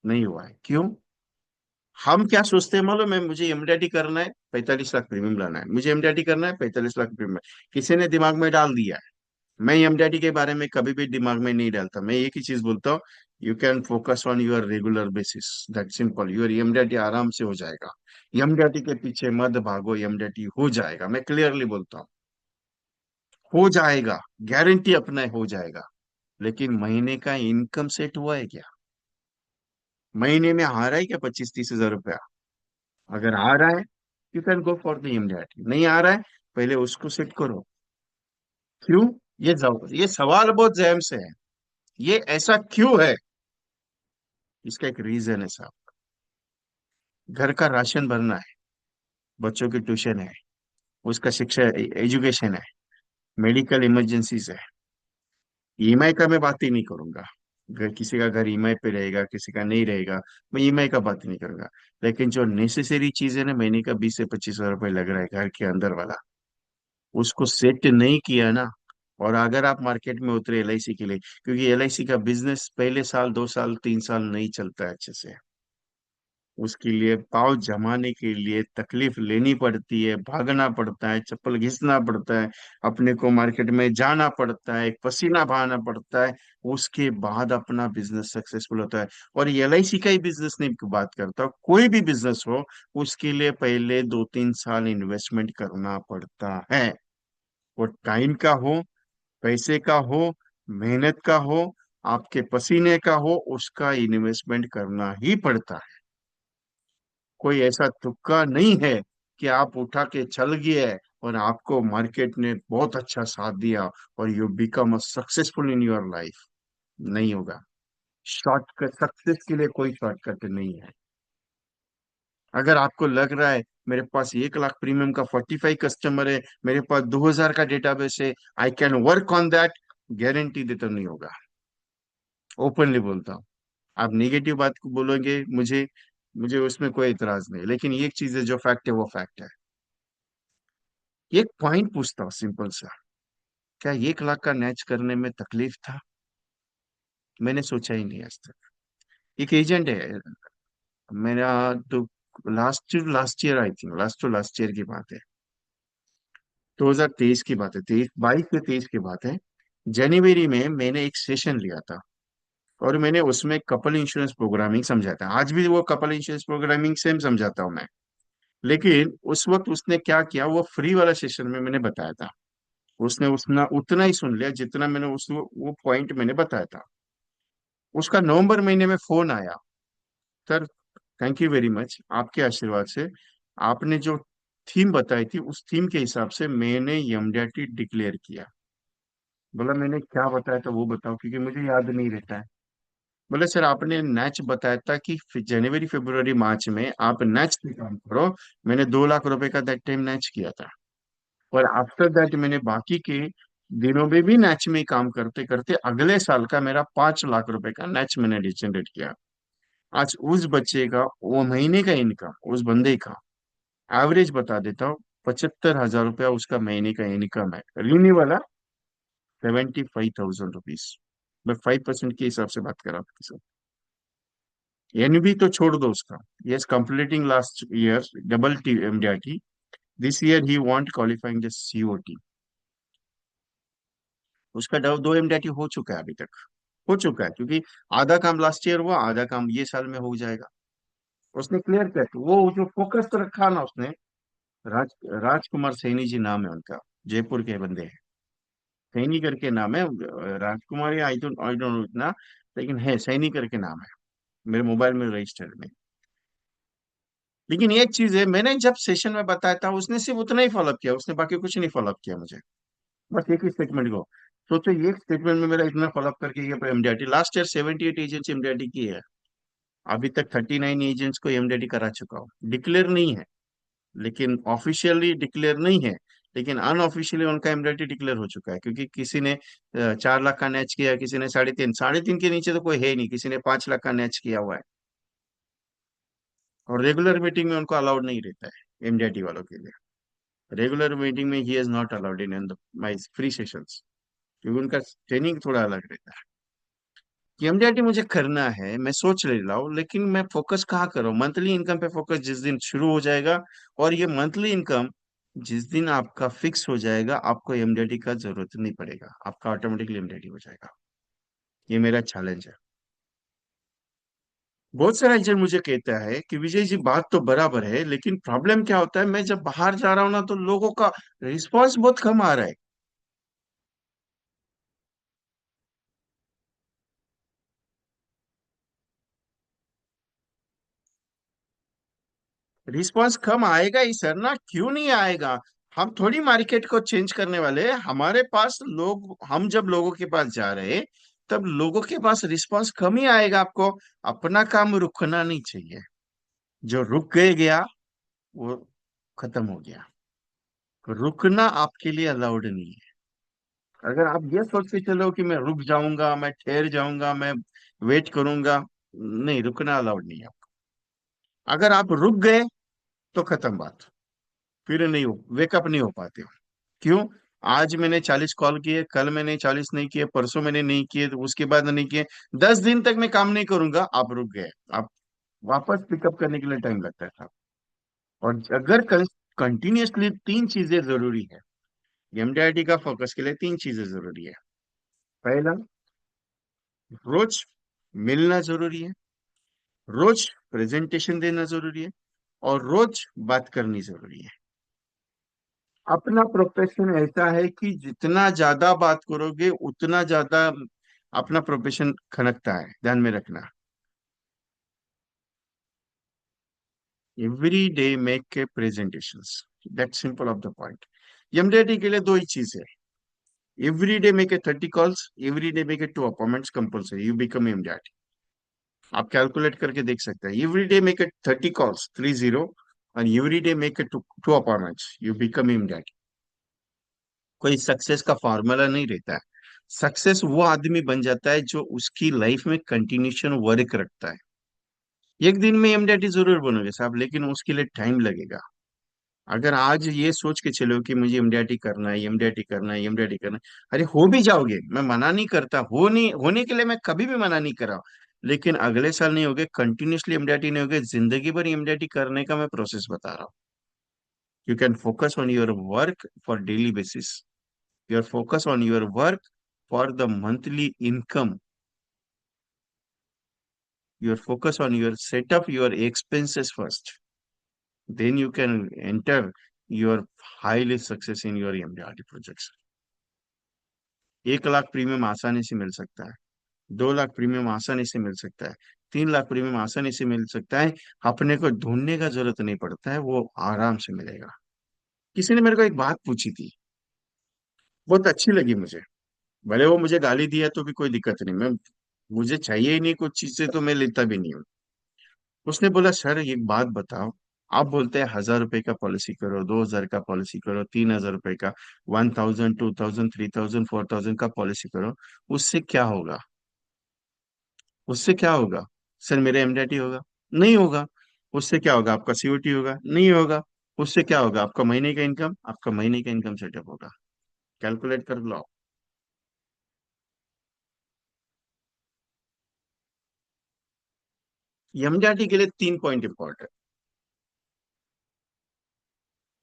नहीं हुआ है, क्यों? हम क्या सोचते हैं मालूम है, मुझे एमडीटी करना है, 45 लाख प्रीमियम लाना है, मुझे एमडीटी करना है, 45 लाख प्रीमियम। किसी ने दिमाग में डाल दिया है। मैं एमडीटी के बारे में कभी भी दिमाग में नहीं डालता, मैं एक ही चीज बोलता हूँ, you can focus on your regular basis, that simple, your MDT आराम से हो जाएगा। एमडीटी के पीछे मत भागो, एमडीटी हो जाएगा, मैं क्लियरली बोलता हूँ, हो जाएगा, गारंटी अपना हो जाएगा। लेकिन महीने का इनकम सेट हुआ है क्या? महीने में आ रहा है क्या 25-30 हजार रुपया? अगर आ रहा है, you can go for the immediate. नहीं आ रहा है, पहले उसको सेट करो। क्यों? ये सवाल बहुत जहम से है। ये ऐसा क्यों है? इसका एक रीजन है साहब। घर का राशन भरना है, बच्चों की ट्यूशन है, उसका शिक्षा, एजुकेशन है, मेडिकल इमरजेंसीज है। ईएमआई का मैं बात ही नहीं करूंगा। किसी का घर ईएमआई पे रहेगा, किसी का नहीं रहेगा, मैं ईएमआई का बात ही नहीं करूंगा। लेकिन जो नेसेसरी चीज है ना, महीने का 20 से 25 हजार रुपये लग रहा है घर के अंदर वाला, उसको सेट नहीं किया ना। और अगर आप मार्केट में उतरे एलआईसी के लिए, क्योंकि एलआईसी का बिजनेस पहले साल, 2 साल 3 साल नहीं चलता है अच्छे से। उसके लिए पाँव जमाने के लिए तकलीफ लेनी पड़ती है, भागना पड़ता है, चप्पल घिसना पड़ता है, अपने को मार्केट में जाना पड़ता है, पसीना बहाना पड़ता है। उसके बाद अपना बिजनेस सक्सेसफुल होता है। और ये एलआईसी का ही बिजनेस नहीं बात करता, कोई भी बिजनेस हो, उसके लिए पहले 2-3 साल इन्वेस्टमेंट करना पड़ता है। वो टाइम का हो, पैसे का हो, मेहनत का हो, आपके पसीने का हो, उसका इन्वेस्टमेंट करना ही पड़ता है। कोई ऐसा तुक्का नहीं है कि आप उठा के चल गए और आपको मार्केट ने बहुत अच्छा साथ दिया और you become a successful in your life. नहीं होगा। शॉर्टकट सक्सेस के लिए कोई शॉर्टकट नहीं है। अगर आपको लग रहा है मेरे पास 1 लाख प्रीमियम का 45 कस्टमर है, मेरे पास 2,000 का डेटाबेस है, I can work on that, guarantee देता नहीं होगा। ओपनली बोलता हूँ। आप निगेटिव बात को बोलोगे, मुझे मुझे उसमें कोई इतराज नहीं, लेकिन एक चीज है, जो फैक्ट है वो फैक्ट है। एक पॉइंट पूछता हूँ सिंपल सा, क्या 1 लाख का मैच करने में तकलीफ था? मैंने सोचा ही नहीं आज तक। एक एजेंट है मेरा, तो last year I think, last year की बात है, 2023 की बात है, 22 से 23 की बात है। जनवरी में मैंने एक सेशन लिया था और मैंने उसमें कपल इंश्योरेंस प्रोग्रामिंग समझा था। आज भी वो कपल इंश्योरेंस प्रोग्रामिंग सेम समझाता हूँ मैं। लेकिन उस वक्त उसने क्या किया, वो फ्री वाला सेशन में मैंने बताया था, उसने उतना उतना ही सुन लिया जितना मैंने उस वो पॉइंट मैंने बताया था। उसका नवंबर महीने में फोन आया, sir thank you very much, आपके आशीर्वाद से आपने जो थीम बताई थी, उस थीम के हिसाब से मैंने एमडीआरटी डिक्लेयर किया। बोला मैंने क्या बताया था वो बताओ, क्योंकि मुझे याद नहीं रहता है। बोले सर आपने नेच बताया था कि जनवरी फरवरी मार्च में आप नेच पे काम करो। मैंने 2 लाख रुपए का दैट टाइम नेच किया था। और आफ्टर दैट मैंने बाकी के दिनों में भी नेच में ही काम करते करते अगले साल का मेरा 5 लाख रुपए का नेच मैंने जनरेट किया। आज उस बच्चे का, वो महीने का इनकम, उस बंदे का एवरेज बता देता हूँ, 75 हजार रुपया उसका महीने का इनकम है, रिन्यूअल 75,000 रुपीज। मैं 5% के हिसाब से बात कर रहा हूँ। एनबी तो छोड़ दो उसका। Yes, completing last year double T MDRT, this year he want qualifying the COT. उसका 2 एमडीआरटी हो चुका है अभी तक, हो चुका है, क्योंकि आधा काम लास्ट ईयर हुआ, आधा काम ये साल में हो जाएगा। उसने क्लियर कट वो जो फोकस रखा ना उसने। राज राजकुमार सैनी जी नाम है उनका, जयपुर के बंदे हैं। सैनी करके नाम है, राजकुमार या आई डोंट नो इतना, लेकिन है सैनी करके नाम है, मेरे मोबाइल में रजिस्टर्ड में। लेकिन एक चीज है, मैंने जब सेशन में बताया था उसने सिर्फ उतना ही फॉलोअप किया, उसने बाकी कुछ नहीं फॉलोअप किया मुझे। बस एक ही स्टेटमेंट को। सोचो ये स्टेटमेंट में मेरा इतना फॉलोअप करके ये MDRT last year 78 agents MDRT की है। अभी तक 39 एजेंट्स को एमडीआरटी करा चुका हूँ, डिक्लेयर नहीं है, लेकिन ऑफिशियली डिक्लेयर नहीं है, लेकिन अनऑफिशियली उनका एमडीआरटी डिक्लेयर हो चुका है। क्योंकि किसी ने 4 लाख का नेच किया, किसी ने 3.5, 3.5 के नीचे तो कोई है ही नहीं, किसी ने 5 लाख का नेच किया हुआ है। और रेगुलर मीटिंग में उनको अलाउड नहीं रहता है एमडीआरटी वालों के लिए। रेगुलर मीटिंग में he is not allowed in my free sessions, क्योंकि उनका ट्रेनिंग थोड़ा अलग रहता है। कि एमडीआरटी मुझे करना है, मैं सोच ले रहा हूँ, लेकिन मैं फोकस कहाँ करूँ? मंथली इनकम पे फोकस जिस दिन शुरू हो जाएगा, और ये मंथली इनकम जिस दिन आपका फिक्स हो जाएगा, आपको एमडीआरटी का जरूरत नहीं पड़ेगा, आपका ऑटोमेटिकली एमडीआरटी हो जाएगा। ये मेरा चैलेंज है। बहुत सारा एजेंट मुझे कहता है कि विजय जी बात तो बराबर है, लेकिन प्रॉब्लम क्या होता है, मैं जब बाहर जा रहा हूँ ना तो लोगों का रिस्पॉन्स बहुत कम आ रहा है। रिस्पॉन्स कम आएगा ही सर ना, क्यों नहीं आएगा? हम थोड़ी मार्केट को चेंज करने वाले हैं। हमारे पास लोग, हम जब लोगों के पास जा रहे हैं तब लोगों के पास रिस्पॉन्स कम ही आएगा आपको। अपना काम रुकना नहीं चाहिए। जो रुक गए गया वो खत्म हो गया। रुकना आपके लिए अलाउड नहीं है। अगर आप ये सोच के चलो कि मैं रुक जाऊंगा, मैं ठहर जाऊंगा, मैं वेट करूंगा, नहीं, रुकना अलाउड नहीं है आपको। अगर आप रुक गए तो खत्म बात। फिर नहीं हो, वेकअप नहीं हो पाते हो। क्यों? आज मैंने 40 कॉल किए, कल मैंने 40 नहीं किए, परसों मैंने नहीं किए, तो उसके बाद नहीं किए, 10 दिन तक मैं काम नहीं करूंगा, आप रुक गए। आप वापस पिकअप करने के लिए टाइम लगता है। और अगर कंटिन्यूअसली तीन चीजें जरूरी है, एमडीआईटी का फोकस के लिए तीन चीजें जरूरी है। पहला, रोज मिलना जरूरी है, रोज प्रेजेंटेशन देना जरूरी है, और रोज बात करनी जरूरी है। अपना प्रोफेशन ऐसा है कि जितना ज्यादा बात करोगे उतना ज्यादा अपना प्रोफेशन खनकता है, ध्यान में रखना। एवरी डे मेक के presentations, that simple of the point. MDIT के लिए दो ही चीज है। Every day make a 30 calls, every day make a 2 appointments compulsory, you become MDIT. आप कैलकुलेट करके देख सकते हैं, every day make a 30 calls, 30, और every day make a two appointments, you become MDIT. कोई सक्सेस का फॉर्मूला नहीं रहता है। सक्सेस वो आदमी बन जाता है जो उसकी लाइफ में कंटिन्यूशन वर्क रखता है। एक दिन में एमडीआईटी जरूर बनोगे साहब, लेकिन उसके लिए टाइम लगेगा। अगर आज ये सोच के चलो कि मुझे एमडीआईटी करना है, एमडीआईटी करना है, एमडीआईटी करना है, अरे हो भी जाओगे, मैं मना नहीं करता, हो नहीं होने के लिए मैं कभी भी मना नहीं कर रहा हूं। लेकिन अगले साल नहीं होगे, कंटिन्यूसली एमडीआईटी नहीं होगे, जिंदगी भर एमडीआईटी करने का मैं प्रोसेस बता रहा हूँ। You can focus on your work for daily basis, your focus on your work for the monthly income, your focus on your set up your expenses first, then you can enter your highly success in your MDRT projects। 1 lakh premium आसानी से मिल सकता है, 2 लाख प्रीमियम आसानी से मिल सकता है, 3 लाख प्रीमियम आसानी से मिल सकता है। अपने को ढूंढने का जरूरत नहीं पड़ता है, वो आराम से मिलेगा। किसी ने मेरे को एक बात पूछी थी, बहुत अच्छी लगी मुझे। भले वो मुझे गाली दिया तो भी कोई दिक्कत नहीं, मैं, मुझे चाहिए ही नहीं कुछ चीज से तो मैं लेता भी नहीं हूँ। उसने बोला, सर एक बात बताओ, आप बोलते हैं 1,000 रुपए का पॉलिसी करो, 2,000 का पॉलिसी करो, 3,000 रुपए का, 1,000, 2,000, 3,000, 4,000 का पॉलिसी करो, उससे क्या होगा? उससे क्या होगा? सर मेरा एमडीआईटी होगा? नहीं होगा। उससे क्या होगा? आपका सीओटी होगा? नहीं होगा। उससे क्या होगा? आपका महीने का इनकम, आपका महीने का इनकम सेटअप होगा। कैलकुलेट कर लो। एमडीआईटी के लिए 3 पॉइंट इंपॉर्टेंट,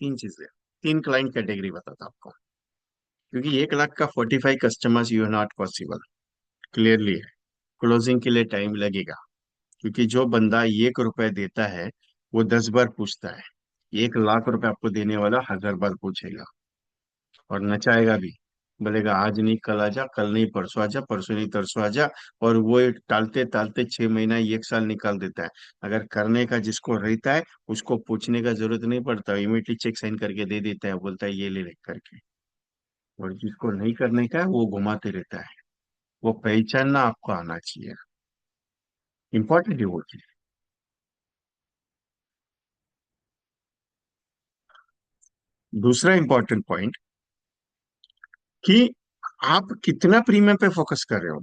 तीन चीजें, तीन क्लाइंट कैटेगरी बताता आपको। क्योंकि 1 लाख का 45 customers you are not possible, clearly है। क्लोजिंग के लिए टाइम लगेगा। क्योंकि जो बंदा 1 रुपए देता है वो 10 बार पूछता है, 1 लाख रुपए आपको देने वाला 1,000 बार पूछेगा और नचाएगा भी। बोलेगा आज नहीं कल आजा, कल नहीं परसों आजा, परसों नहीं तरसों आजा। और वो टालते टालते 6 महीना 1 साल निकाल देता है। अगर करने का जिसको रहता है उसको पूछने का जरूरत नहीं पड़ता, इमीडिएटली चेक साइन करके दे देता है, बोलता है ये ले ले करके। और जिसको नहीं करने का है वो घुमाते रहता है। वो पहचानना आपको आना चाहिए, इंपॉर्टेंट है वो चीज। दूसरा इंपॉर्टेंट पॉइंट कि आप कितना प्रीमियम पे फोकस कर रहे हो।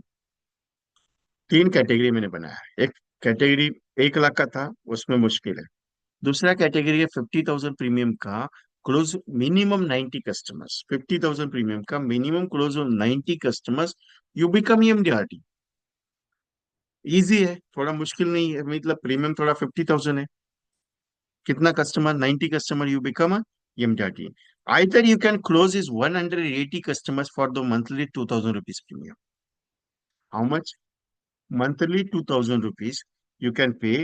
3 कैटेगरी मैंने बनाया है। एक कैटेगरी 1 लाख का था, उसमें मुश्किल है। दूसरा कैटेगरी है 50,000 प्रीमियम का, क्लोज मिनिमम 90 कस्टमर्स, 50,000 प्रीमियम का minimum close 90 customers, you become MDRT. Easy है, थोड़ा मुश्किल नहीं है, मतलब प्रीमियम थोड़ा 50,000 है, कितना customer, 90 customer, you become MDRT. Either you can close is 180 customers for the monthly 2,000 rupees premium. How much? Monthly 2,000 rupees you can pay.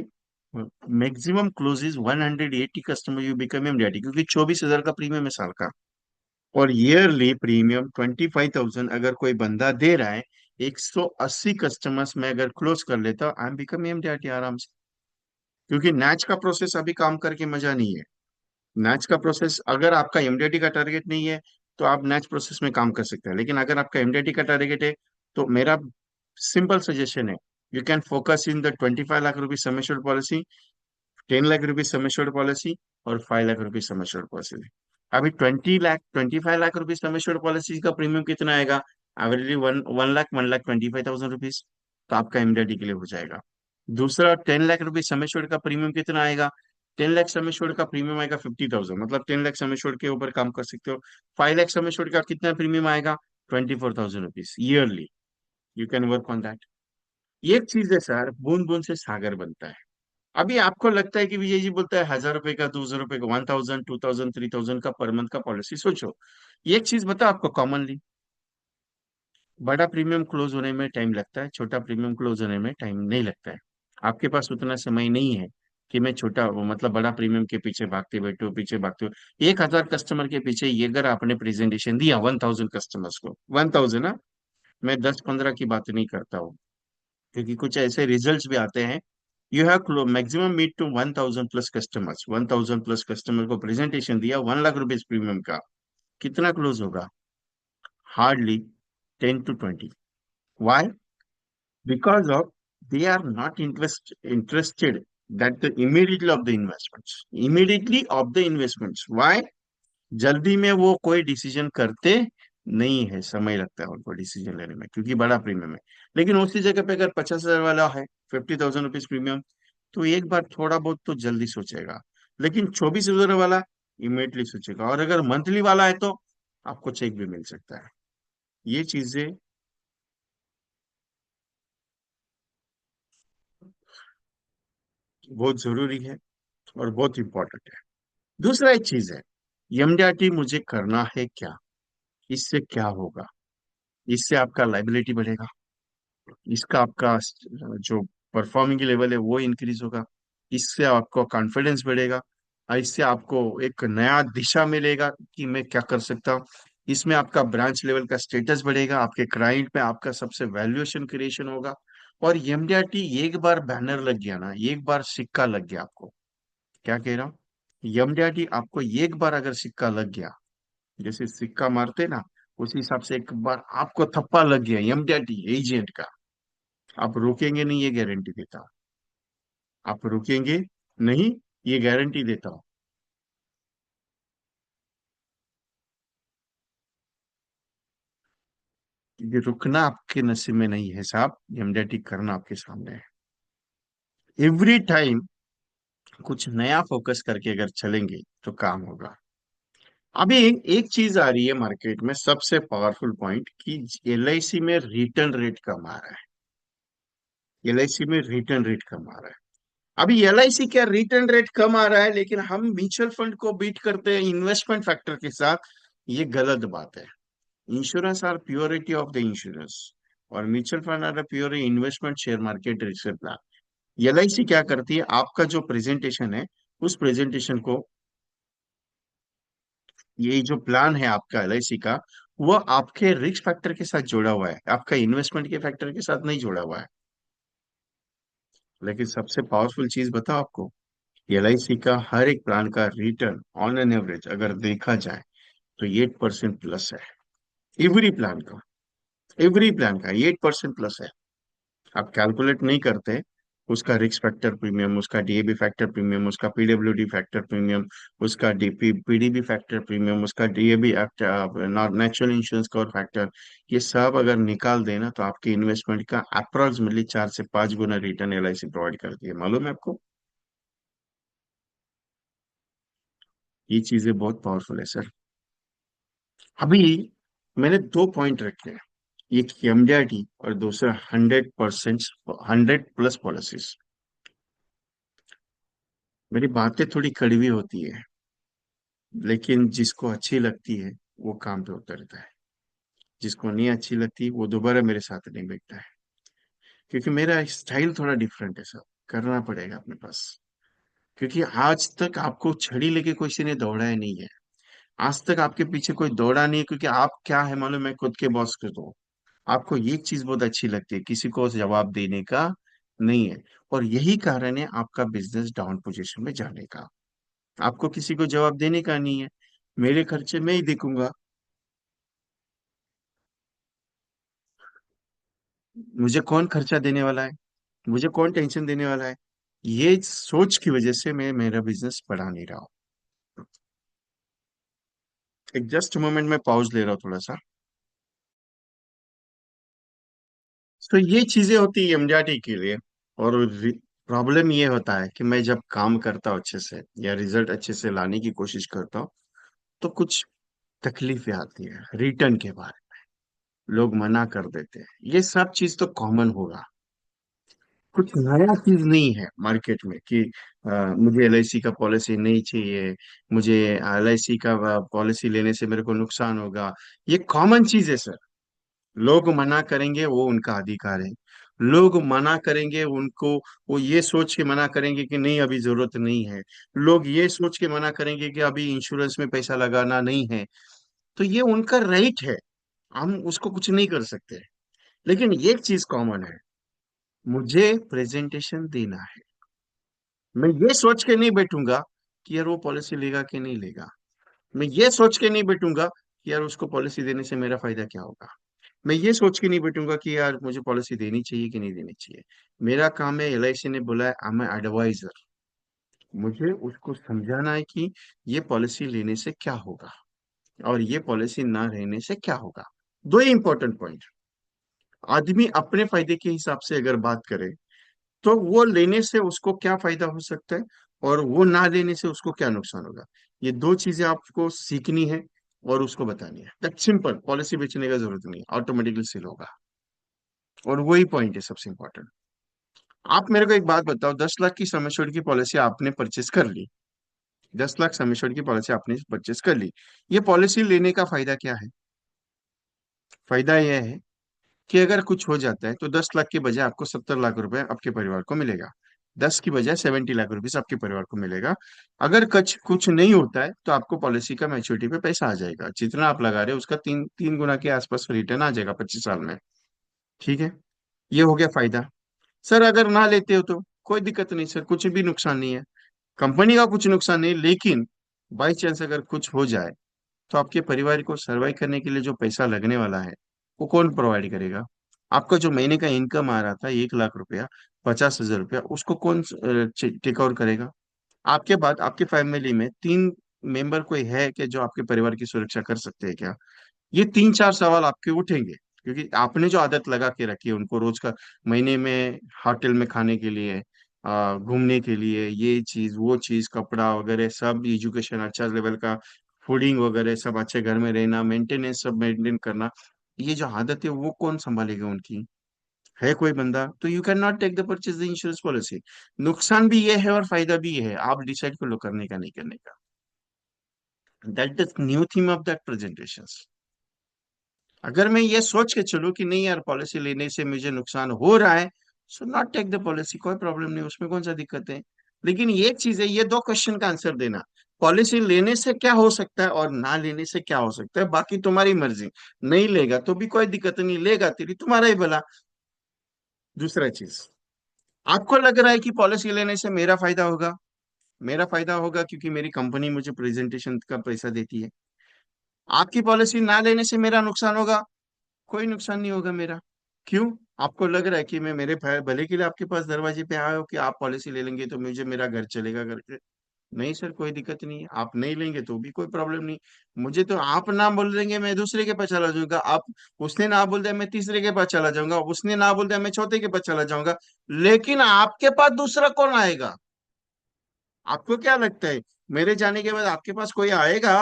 Maximum close is 180 customer, you become MDRT, क्योंकि 24,000 का प्रीमियम है साल का। और ईयरली प्रीमियम 25,000 अगर कोई बंदा दे रहा है, 180 कस्टमर्स में अगर क्लोज कर लेता, आई एम बिकम एमडीआरटी आराम से। क्योंकि नैच का प्रोसेस अभी काम करके मजा नहीं है। नैच का प्रोसेस, अगर आपका एमडीटी का टारगेट नहीं है तो आप नैच प्रोसेस में काम कर सकते हैं, लेकिन अगर आपका एमडीटी का टारगेट है तो मेरा सिंपल सजेशन है, you can focus in the 25 lakh rupees sum assured policy, 10 lakh rupees sum assured policy, और 5 lakh rupees sum assured policy. अभी 25 lakh rupees sum assured policy का प्रीमियम कितना आएगा? एवरेजली वन 1,25,000 रुपीज, तो आपका एमडीटी के लिए हो जाएगा। दूसरा, 10 लाख रुपीज सम एश्योर्ड का प्रीमियम कितना आएगा? 10 लाख सम एश्योर्ड का प्रीमियम आएगा 50,000, मतलब 10 लाख सम एश्योर्ड के ऊपर काम कर सकते हो। 5 लाख सम एश्योर्ड का कितना प्रीमियम आएगा? 24,000 rupees yearly. You can work on that. ये एक चीज है सर, बूंद बूंद से सागर बनता है। अभी आपको लगता है कि विजय जी बोलता है 1,000 रुपए का, 2,000 रुपए का, 1,000, 2,000, 3,000 का पर मंथ का पॉलिसी, सोचो। ये एक चीज बताओ आपको कॉमनली, बड़ा प्रीमियम क्लोज होने में टाइम लगता है, छोटा प्रीमियम क्लोज होने में टाइम नहीं लगता है। आपके पास उतना समय नहीं है कि मैं छोटा वो मतलब बड़ा प्रीमियम के पीछे भागते बैठो, पीछे भागते हो। 1,000 कस्टमर के पीछे ये अगर आपने प्रेजेंटेशन दिया 1,000 कस्टमर्स को, 1,000 ना, मैं 10-15 की बात नहीं करता हूँ, क्योंकि कुछ ऐसे रिजल्ट्स भी आते हैं। You have maximum meet to 1,000 plus customers, 1,000 plus customer को प्रेजेंटेशन दिया 1 लाख रुपीज प्रीमियम का, कितना क्लोज होगा? Hardly 10 to 20। Why? Because of they are not interested that the immediately of the investments, immediately of the investments, why? जल्दी में वो कोई डिसीजन करते नहीं है, समय लगता है उनको डिसीजन लेने में, क्योंकि बड़ा प्रीमियम है। लेकिन उसी जगह पे अगर 50,000 वाला है, 50,000 रुपीज प्रीमियम, तो एक बार थोड़ा बहुत तो जल्दी सोचेगा। लेकिन 24,000 वाला इमीडिएटली सोचेगा, और अगर मंथली वाला है तो आपको चेक भी मिल सकता है। ये चीजें बहुत जरूरी है और बहुत इंपॉर्टेंट है। दूसरा एक चीज है, एमडीआरटी मुझे करना है क्या? इससे क्या होगा? इससे आपका लाइबिलिटी बढ़ेगा, इसका आपका जो परफॉर्मिंग लेवल है वो इंक्रीज होगा, इससे आपको कॉन्फिडेंस बढ़ेगा, और इससे आपको एक नया दिशा मिलेगा कि मैं क्या कर सकता हूँ। इसमें आपका ब्रांच लेवल का स्टेटस बढ़ेगा, आपके क्लाइंट में आपका सबसे वैल्यूएशन क्रिएशन होगा। और एमडीआरटी एक बार बैनर लग गया ना, एक बार सिक्का लग गया आपको, क्या कह रहा हूँ, एमडीआरटी आपको एक बार अगर सिक्का लग गया, जैसे सिक्का मारते ना, उसी हिसाब से एक बार आपको थप्पा लग गया एमडीआरटी एजेंट का, आप रुकेंगे नहीं, ये गारंटी देता हूँ। आप रुकेंगे नहीं, ये गारंटी देता हूँ। ये रुकना आपके नसीब में नहीं है साहब, एमडीआरटी करना आपके सामने है। एवरी टाइम कुछ नया फोकस करके अगर चलेंगे तो काम होगा। अभी एक चीज आ रही है मार्केट में, सबसे पावरफुल पॉइंट, कि एलआईसी में रिटर्न रेट कम आ रहा है। एलआईसी में रिटर्न रेट कम आ रहा है। अभी एलआईसी क्या, रिटर्न रेट कम आ रहा है, लेकिन हम म्यूचुअल फंड को बीट करते हैं इन्वेस्टमेंट फैक्टर के साथ, ये गलत बात है। Insurance are purity of the insurance, और mutual fund are pure investment share market research plan. LIC क्या करती है, आपका जो प्रेजेंटेशन है, उस प्रेजेंटेशन को, ये जो प्लान है आपका एलआईसी का, वो आपके रिस्क फैक्टर के साथ जोड़ा हुआ है, आपका इन्वेस्टमेंट के फैक्टर के साथ नहीं जोड़ा हुआ है। लेकिन सबसे पावरफुल चीज बताओ आपको, एलआईसी का हर एक प्लान का रिटर्न ऑन एन एवरेज अगर देखा जाए तो 8% प्लस है। एवरी प्लान का, एवरी प्लान का 8% प्लस है। आप कैलकुलेट नहीं करते उसका रिस्क फैक्टर प्रीमियम, उसका डीएबी फैक्टर प्रीमियम, उसका पीडब्ल्यूडी फैक्टर प्रीमियम, उसका डीपी पीडीबी फैक्टर प्रीमियम, उसका DAB natural insurance cover factor, ये सब अगर निकाल देना तो आपके इन्वेस्टमेंट का अप्रोक्सीमेटली 4 से 5 गुना रिटर्न एलआईसी प्रोवाइड करती है, मालूम है आपको? ये चीजें बहुत पावरफुल है सर। अभी मैंने दो पॉइंट रखे हैं, एक एमडीआरटी और दूसरा 100%, 100 प्लस पॉलिसीज। मेरी बातें थोड़ी कड़वी होती है, लेकिन जिसको अच्छी लगती है वो काम पे उतरता है, जिसको नहीं अच्छी लगती वो दोबारा मेरे साथ नहीं बैठता है। क्योंकि मेरा स्टाइल थोड़ा डिफरेंट है सब, करना पड़ेगा अपने पास। क्योंकि आज तक आपको छड़ी लेके किसी ने दौड़ाया नहीं है, आज तक आपके पीछे कोई दौड़ा नहीं है, क्योंकि आप क्या है मालूम, मैं खुद के बॉस को, तो आपको ये चीज बहुत अच्छी लगती है, किसी को जवाब देने का नहीं है। और यही कारण है आपका बिजनेस डाउन पोजीशन में जाने का। आपको किसी को जवाब देने का नहीं है, मेरे खर्चे मैं ही देखूंगा, मुझे कौन खर्चा देने वाला है, मुझे कौन टेंशन देने वाला है। ये सोच की वजह से मैं मेरा बिजनेस बढ़ा नहीं रहा हूँ। एक जस्ट मोमेंट में पॉज ले रहा हूँ थोड़ा सा। तो ये चीजें होती है एमडीआरटी के लिए। और प्रॉब्लम ये होता है कि मैं जब काम करता हूँ अच्छे से या रिजल्ट अच्छे से लाने की कोशिश करता हूँ, तो कुछ तकलीफें आती है रिटर्न के बाद, लोग मना कर देते हैं। ये सब चीज तो कॉमन होगा, कुछ नया चीज नहीं है मार्केट में कि मुझे एलआईसी का पॉलिसी नहीं चाहिए, मुझे एलआईसी का पॉलिसी लेने से मेरे को नुकसान होगा। ये कॉमन चीज है सर। लोग मना करेंगे वो उनका अधिकार है। लोग मना करेंगे उनको, वो ये सोच के मना करेंगे कि नहीं अभी जरूरत नहीं है। लोग ये सोच के मना करेंगे कि अभी इंश्योरेंस में पैसा लगाना नहीं है। तो ये उनका राइट है, हम उसको कुछ नहीं कर सकते। लेकिन एक चीज कॉमन है, मुझे प्रेजेंटेशन देना है। मैं ये सोच के नहीं बैठूंगा कि यार वो पॉलिसी लेगा कि नहीं लेगा। मैं ये सोच के नहीं बैठूंगा कि यार उसको पॉलिसी देने से मेरा फायदा क्या होगा। मैं ये सोच के नहीं बैठूंगा कि यार मुझे पॉलिसी देनी चाहिए कि नहीं देनी चाहिए। मेरा काम है, एलआईसी ने बोला है आई एम एडवाइजर, मुझे उसको समझाना है कि ये पॉलिसी लेने से क्या होगा और ये पॉलिसी ना रहने से क्या होगा। दो ही इंपॉर्टेंट पॉइंट। आदमी अपने फायदे के हिसाब से अगर बात करे तो वो लेने से उसको क्या फायदा हो सकता है और वो ना लेने से उसको क्या नुकसान होगा। ये दो चीजें आपको सीखनी है और उसको बतानी है। दैट सिंपल, पॉलिसी बेचने का जरूरत नहीं, ऑटोमेटिकली सेल होगा। और वही पॉइंट है सबसे इंपॉर्टेंट। आप मेरे को एक बात बताओ, 10 लाख की सम एश्योर्ड की पॉलिसी आपने परचेस कर ली, 10 लाख सम एश्योर्ड की पॉलिसी आपने परचेस कर ली। ये पॉलिसी लेने का फायदा क्या है? फायदा यह है कि अगर कुछ हो जाता है तो 10 लाख के बजाय आपको 70 लाख रुपए आपके परिवार को मिलेगा, 10 की बजाय 70 लाख रुपीज आपके परिवार को मिलेगा। अगर कुछ कुछ नहीं होता है तो आपको पॉलिसी का मैच्योरिटी पे पैसा आ जाएगा, जितना आप लगा रहे हो उसका तीन तीन गुना के आसपास रिटर्न आ जाएगा 25 साल में। ठीक है, ये हो गया फायदा। सर अगर ना लेते हो तो कोई दिक्कत नहीं सर, कुछ भी नुकसान नहीं है, कंपनी का कुछ नुकसान नहीं, लेकिन बाई चांस अगर कुछ हो जाए तो आपके परिवार को सर्वाइव करने के लिए जो पैसा लगने वाला है वो कौन प्रोवाइड करेगा? आपका जो महीने का इनकम आ रहा था 1 लाख रुपया, 50,000 रुपया, उसको कौन टेक ओवर करेगा? आपके बाद आपके फैमिली में तीन मेंबर कोई है कि जो आपके परिवार की सुरक्षा कर सकते हैं क्या? ये तीन चार सवाल आपके उठेंगे, क्योंकि आपने जो आदत लगा के रखी है उनको रोज का, महीने में होटल में खाने के लिए, घूमने के लिए, ये चीज वो चीज, कपड़ा वगैरह सब, एजुकेशन अच्छा लेवल का, फूडिंग वगैरह सब, अच्छे घर में रहना, मेंटेनेंस सब मेंटेन करना, ये जो आदत है वो कौन संभालेगा उनकी? है कोई बंदा? तो you can not take the purchase the insurance policy. नुकसान भी ये है और फायदा भी ये है, आप डिसाइड कर लो करने का नहीं करने का। That is new theme of that presentation. अगर मैं ये सोच के चलूं कि नहीं यार पॉलिसी लेने से मुझे नुकसान हो रहा है, so not take the policy, कोई प्रॉब्लम नहीं, उसमें कौन सा दिक्कत है। लेकिन ये चीज है, ये दो क्वेश्चन का आंसर देना, पॉलिसी लेने से क्या हो सकता है और ना लेने से क्या हो सकता है, बाकी तुम्हारी मर्जी। नहीं लेगा तो भी कोई दिक्कत नहीं, लेगा तेरी तुम्हारा ही भला। दूसरा चीज, आपको लग रहा है कि पॉलिसी लेने से मेरा फायदा होगा, मेरा फायदा होगा क्योंकि मेरी कंपनी मुझे प्रेजेंटेशन का पैसा देती है। आपकी पॉलिसी ना लेने से मेरा नुकसान होगा? कोई नुकसान नहीं होगा मेरा। क्यों? आपको लग रहा है कि मैं मेरे भले के लिए आपके पास दरवाजे पे आया हो कि आप पॉलिसी ले लेंगे तो मुझे मेरा घर चलेगा करके। नहीं सर, कोई दिक्कत नहीं है, आप नहीं लेंगे तो भी कोई प्रॉब्लम नहीं। मुझे तो आप ना बोल देंगे मैं दूसरे के पास चला जाऊंगा, आप, उसने ना बोल दिया मैं तीसरे के पास चला जाऊंगा, उसने ना बोल दिया मैं चौथे के पास चला जाऊंगा। लेकिन आपके पास दूसरा कौन आएगा? आपको क्या लगता है मेरे जाने के बाद आपके पास कोई आएगा?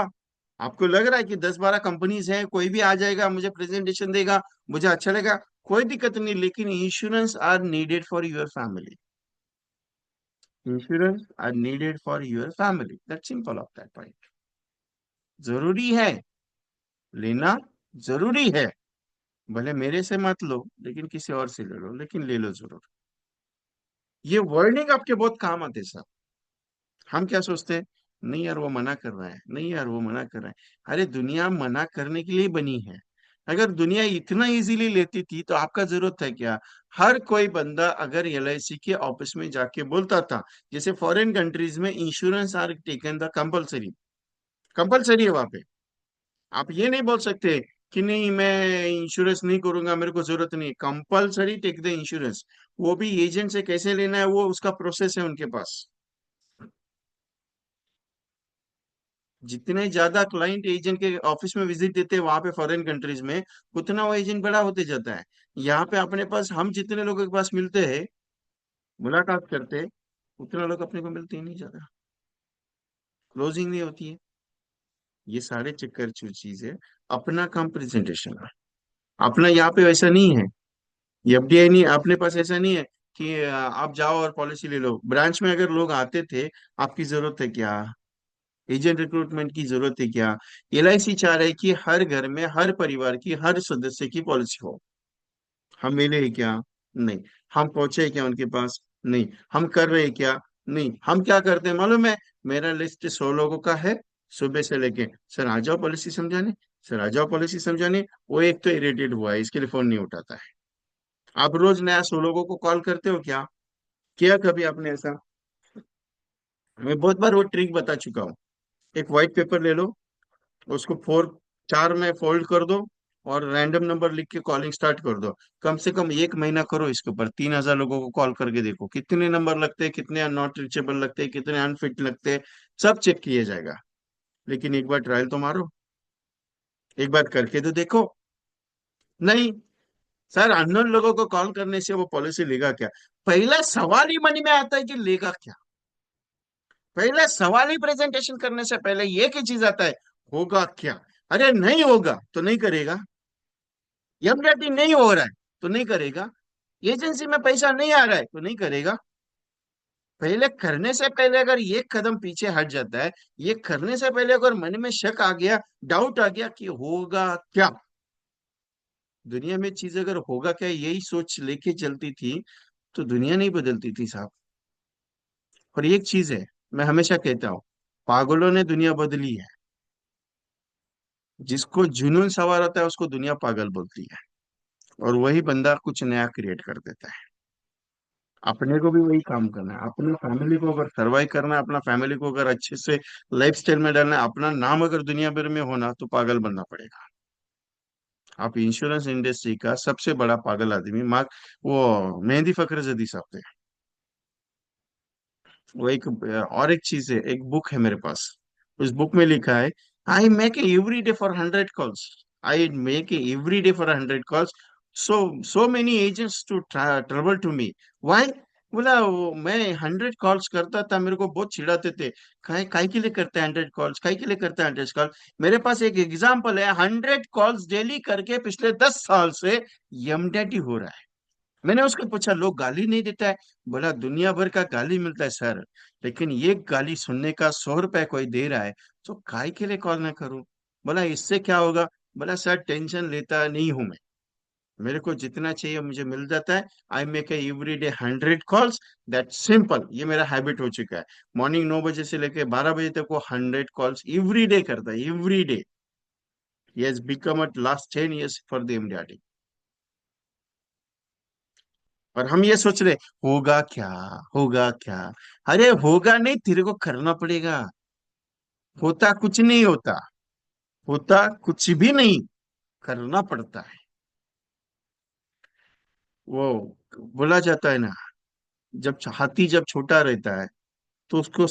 आपको लग रहा है कि 10-12 कंपनीज हैं, कोई भी आ जाएगा मुझे प्रेजेंटेशन देगा, मुझे अच्छा लगेगा? कोई दिक्कत नहीं, लेकिन insurance are needed for your family, insurance are needed for your family, that simple of that point. जरूरी है लेना, जरूरी है। भले मेरे से मत लो, लेकिन किसी और से ले लो, लेकिन ले लो जरूर। ये वर्डिंग आपके बहुत काम आते सर। हम क्या सोचते हैं, नहीं यार वो मना कर रहा है, नहीं यार वो मना कर रहा है। अरे दुनिया मना करने के लिए बनी है, अगर दुनिया इतना इजीली लेती थी तो आपका जरूरत है क्या? हर कोई बंदा अगर एलआईसी के ऑफिस में जाके बोलता था, जैसे फॉरेन कंट्रीज में insurance are taken the compulsory, compulsory है वहां पे। आप ये नहीं बोल सकते कि नहीं मैं इंश्योरेंस नहीं करूंगा, मेरे को जरूरत नहीं, कंपलसरी टेक द इंश्योरेंस। वो भी एजेंट से कैसे लेना है, वो उसका प्रोसेस है उनके पास। जितने ज्यादा क्लाइंट एजेंट के ऑफिस में विजिट देते हैं वहां पे फॉरेन कंट्रीज में, उतना वो एजेंट बड़ा होते जाता है। यहाँ पे अपने पास हम जितने लोगों के पास मिलते हैं, मुलाकात करते हैं, उतने लोग अपने को मिलते ही नहीं ज्यादा, क्लोजिंग नहीं होती है। ये सारे चक्कर जो चीज है, अपना काम प्रेजेंटेशन है। अपना यहाँ पे वैसा नहीं है। एफडीआई नहीं, अपने पास ऐसा नहीं है कि आप जाओ और पॉलिसी ले लो। ब्रांच में अगर लोग आते थे, आपकी जरूरत है क्या? एजेंट रिक्रूटमेंट की जरूरत है क्या? एलआईसी चाह रहे कि हर घर में, हर परिवार की, हर सदस्य की पॉलिसी हो। हम मिले हैं क्या? नहीं। हम पहुंचे हैं क्या उनके पास? नहीं। हम कर रहे हैं क्या? नहीं। हम क्या करते हैं मालूम है? मेरा लिस्ट 100 लोगों का है, सुबह से लेके, सर आ जाओ पॉलिसी समझाने, सर आ जाओ पॉलिसी समझाने। वो एक तो इरिटेट हुआ है, इसके लिए फोन नहीं उठाता है। आप रोज नया 100 लोगों को कॉल करते हो क्या? किया कभी आपने ऐसा? मैं बहुत बार वो ट्रिक बता चुका हूँ। एक व्हाइट पेपर ले लो, उसको चार में फोल्ड कर दो, और रैंडम नंबर लिख के कॉलिंग स्टार्ट कर दो। कम से कम 1 महीना करो इसके ऊपर, 3,000 लोगों को कॉल करके देखो कितने नंबर लगते हैं, कितने नॉट रीचेबल लगते हैं, कितने अनफिट लगते हैं। सब चेक किया जाएगा। लेकिन एक बार ट्रायल तो मारो, एक बार करके तो देखो। नहीं सर, अननोन लोगों को कॉल करने से वो पॉलिसी लेगा क्या? पहला सवाल ही मन में आता है कि लेगा क्या। पहले सवाल ही प्रेजेंटेशन करने से पहले एक ही चीज आता है, होगा क्या? अरे नहीं होगा तो नहीं करेगा। एमडीआरटी नहीं हो रहा है तो नहीं करेगा। एजेंसी में पैसा नहीं आ रहा है तो नहीं करेगा। पहले करने से पहले अगर ये कदम पीछे हट जाता है, ये करने से पहले अगर मन में शक आ गया, डाउट आ गया कि होगा क्या, दुनिया में चीज अगर होगा क्या यही सोच लेके चलती थी, तो दुनिया नहीं बदलती थी साहब। और एक चीज है, मैं हमेशा कहता हूँ, पागलों ने दुनिया बदली है। जिसको जुनून सवार होता है उसको दुनिया पागल बोलती है, और वही बंदा कुछ नया क्रिएट कर देता है। अपने को भी वही काम करना है, अपनी फैमिली को अगर सर्वाइव करना है, अपना फैमिली को अगर अच्छे से लाइफस्टाइल में डालना है, अपना नाम अगर दुनिया भर में होना, तो पागल बनना पड़ेगा। आप इंश्योरेंस इंडस्ट्री का सबसे बड़ा पागल आदमी मार्क, वो मेहंदी फखर जदी साहब थे। वो एक और एक चीज है, एक बुक है मेरे पास। उस बुक में लिखा है, I make every day for 100 calls, I make every day for 100 calls, so so many agents to trouble to me, why? बोला मैं 100 कॉल्स करता था, मेरे को बहुत चिढ़ाते थे। काय काय के लिए करते हैं 100 कॉल्स, काय के लिए करते हैं 100 कॉल्स? मेरे पास एक एग्जाम्पल है, 100 कॉल्स डेली करके पिछले 10 साल से यमडैटी हो रहा है। मैंने उसको पूछा, लोग गाली नहीं देता है? बोला दुनिया भर का गाली मिलता है सर, लेकिन ये गाली सुनने का 100 रुपए कोई दे रहा है, तो काय के लिए कॉल ना करूं? बोला इससे क्या होगा? बोला सर टेंशन लेता नहीं हूं मैं, मेरे को जितना चाहिए मुझे मिल जाता है। I make every day 100 calls, that simple, ये मेरा हैबिट हो चुका है। मॉर्निंग 9 बजे से लेकर 12 बजे तक वो 100 कॉल्स एवरी डे करता है, every day. He has become at last 10 years for the MDRT. और हम ये सोच रहे, होगा क्या, होगा क्या? अरे होगा नहीं, तेरे को करना पड़ेगा। होता कुछ नहीं होता, होता कुछ भी नहीं, करना पड़ता है। वो बोला जाता है ना, जब हाथी जब छोटा रहता है तो उसको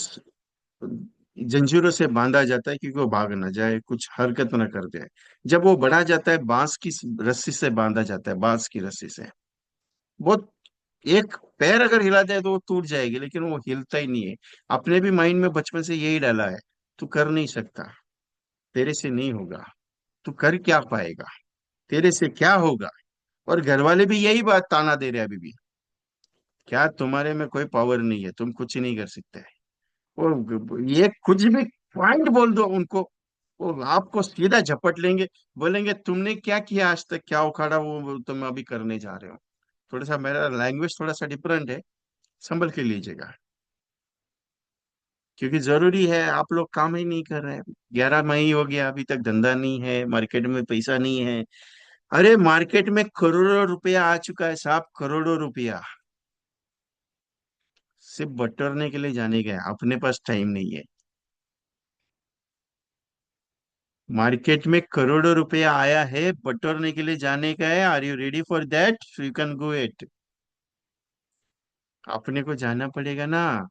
जंजीरों से बांधा जाता है क्योंकि वो भाग ना जाए, कुछ हरकत ना कर दे। जब वो बड़ा जाता है, बांस की रस्सी से बांधा जाता है, बांस की रस्सी से। बहुत, एक पैर अगर हिला जाए तो वो टूट जाएगी, लेकिन वो हिलता ही नहीं है। अपने भी माइंड में बचपन से यही डाला है, तू कर नहीं सकता, तेरे से नहीं होगा, तू कर क्या पाएगा, तेरे से क्या होगा। और घर वाले भी यही बात ताना दे रहे हैं अभी भी, क्या तुम्हारे में कोई पावर नहीं है, तुम कुछ नहीं कर सकते। वो ये कुछ भी पॉइंट बोल दो उनको, वो आपको सीधा झपट लेंगे। बोलेंगे तुमने क्या किया आज तक, क्या उखाड़ा वो तुम अभी करने जा रहे हो। थोड़ा सा मेरा लैंग्वेज थोड़ा सा डिफरेंट है, संभल के लीजिएगा। क्योंकि जरूरी है, आप लोग काम ही नहीं कर रहे हैं। 11 मई हो गया, अभी तक धंधा नहीं है, मार्केट में पैसा नहीं है। अरे मार्केट में करोड़ों रुपया आ चुका है साहब, करोड़ों रुपया। सिर्फ बटोरने के लिए जाने का है, अपने पास टाइम नहीं है। मार्केट में करोड़ों रुपया आया है, बटोरने के लिए जाने का है। Are you ready for that? You can go it. अपने को जाना पड़ेगा ना।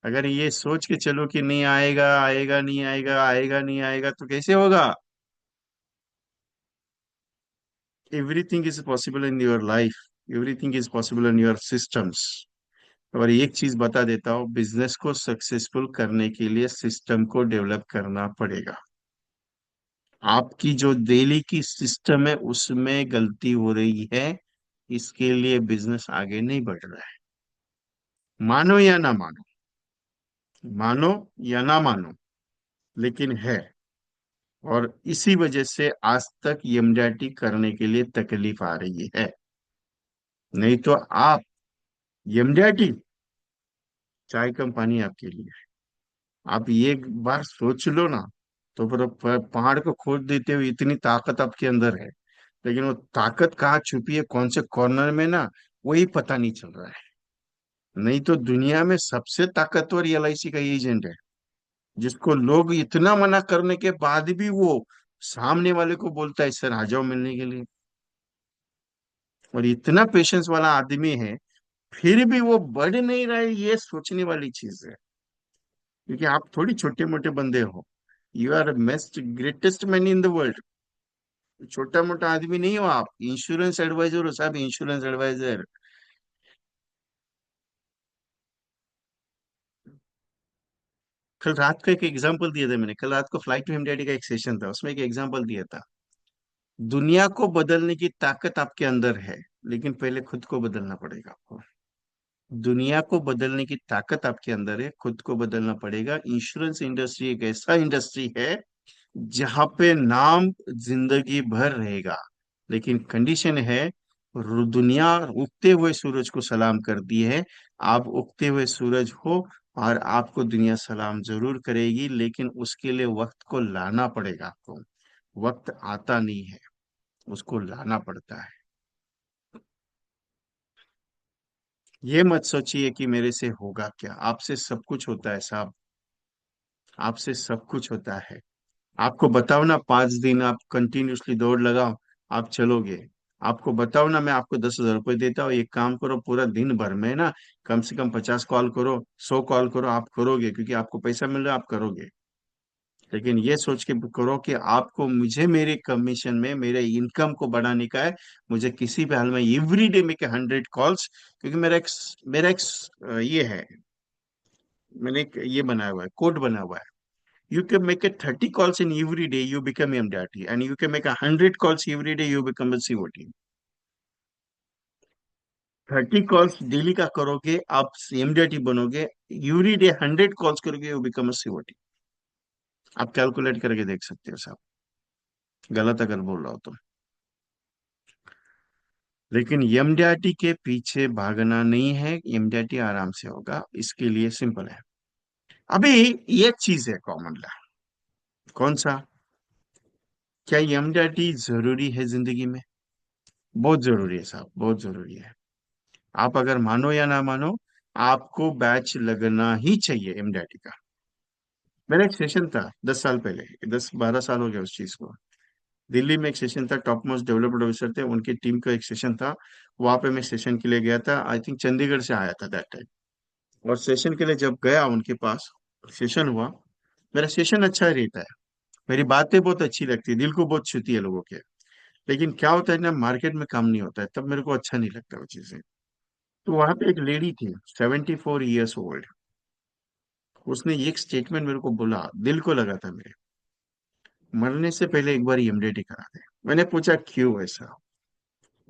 अगर ये सोच के चलो कि नहीं आएगा, आएगा नहीं आएगा, आएगा नहीं आएगा, तो कैसे होगा? Everything is possible in your life. Everything is possible in your systems. और एक चीज बता देता हूँ, बिजनेस को सक्सेसफुल करने के लिए सिस्टम को डेवलप करना पड़ेगा। आपकी जो डेली की सिस्टम है उसमें गलती हो रही है, इसके लिए बिजनेस आगे नहीं बढ़ रहा है। मानो या ना मानो, मानो या ना मानो, लेकिन है। और इसी वजह से आज तक यमडीटी करने के लिए तकलीफ आ रही है। नहीं तो आप, यमडीटी चाय कम पानी आपके लिए। आप ये एक बार सोच लो ना, तो फिर पहाड़ को खोद देते हुए इतनी ताकत आपके अंदर है। लेकिन वो ताकत कहाँ छुपी है, कौन से कॉर्नर में ना, वही पता नहीं चल रहा है। नहीं तो दुनिया में सबसे ताकतवर एलआईसी का एजेंट है, जिसको लोग इतना मना करने के बाद भी वो सामने वाले को बोलता है सर आ जाओ मिलने के लिए। और इतना पेशेंस वाला आदमी है, फिर भी वो बढ़ नहीं रहा है, ये सोचने वाली चीज है। क्योंकि आप थोड़ी छोटे मोटे बंदे हो। You are most greatest man in the world. छोटा मोटा आदमी नहीं हो आप, इंश्योरेंस एडवाइजर हो साहब, इंश्योरेंस एडवाइजर। कल रात को एक एग्जांपल दिया था मैंने, कल रात को फ्लाइट टू हिमडैडी का एक सेशन था, उसमें एक एग्जांपल दिया था। दुनिया को बदलने की ताकत आपके अंदर है, लेकिन पहले खुद को बदलना पड़ेगा आपको। दुनिया को बदलने की ताकत आपके अंदर है, खुद को बदलना पड़ेगा। इंश्योरेंस इंडस्ट्री एक ऐसा इंडस्ट्री है जहां पे नाम जिंदगी भर रहेगा, लेकिन कंडीशन है, दुनिया उगते हुए सूरज को सलाम करती है। आप उगते हुए सूरज हो, और आपको दुनिया सलाम जरूर करेगी, लेकिन उसके लिए वक्त को लाना पड़ेगा आपको। वक्त आता नहीं है, उसको लाना पड़ता है। ये मत सोचिए कि मेरे से होगा क्या, आपसे सब कुछ होता है साहब। आपसे सब कुछ होता है। आपको बताओ ना, 5 दिन आप कंटिन्यूअसली दौड़ लगाओ, आप चलोगे? आपको बताओ ना, मैं आपको 10,000 रुपये देता हूँ, एक काम करो, पूरा दिन भर में ना कम से कम 50 कॉल करो, 100 कॉल करो, आप करोगे? क्योंकि आपको पैसा मिल रहा है, आप करोगे। लेकिन ये सोच के करो कि आपको, मुझे मेरे कमीशन में मेरे इनकम को बढ़ाने का है। मुझे किसी भी हाल में एवरी डे मेक 100 कॉल्स। क्योंकि मेरा एक ये है, मैंने एक ये बनाया हुआ है, कोड बना हुआ है। You can make it 30 calls in every day, you become MDRT, and you can make 100 calls every day, you become a COT। 30 calls daily का करोगे, आप MDRT बनोगे। एवरी डे 100 कॉल्स करोगे, यू बिकम अ COT। आप कैलकुलेट करके देख सकते हो साहब, गलत अगर बोल रहा हो तो। लेकिन MDRT के पीछे भागना नहीं है, MDRT आराम से होगा, इसके लिए सिंपल है। अभी एक चीज है कॉमन ला। कौन सा? क्या MDRT जरूरी है जिंदगी में? बहुत जरूरी है साहब, बहुत जरूरी है। आप अगर मानो या ना मानो, आपको बैच लगना ही चाहिए एमडीटी का। मेरा एक सेशन था 10 साल पहले, 10-12 साल हो गया उस चीज को। दिल्ली में एक सेशन था, टॉप मोस्ट डेवलप्ड ऑफिसर थे, उनकी टीम का एक सेशन था। वहां पे मैं सेशन के लिए गया था, आई थिंक चंडीगढ़ से आया था दैट टाइम। और सेशन के लिए जब गया उनके पास, सेशन हुआ। मेरा सेशन अच्छा रहता है, मेरी बातें बहुत अच्छी लगती है, दिल को बहुत छूती है लोगों के। लेकिन क्या होता है ना, मार्केट में काम नहीं होता है, तब मेरे को अच्छा नहीं लगता वो चीजें। तो वहां पे एक लेडी थी, 74 ईयर्स ओल्ड। उसने एक स्टेटमेंट मेरे को बोला, दिल को लगा था मेरे। मरने से पहले एक बार एमडीटी करा दे। मैंने पूछा क्यों ऐसा?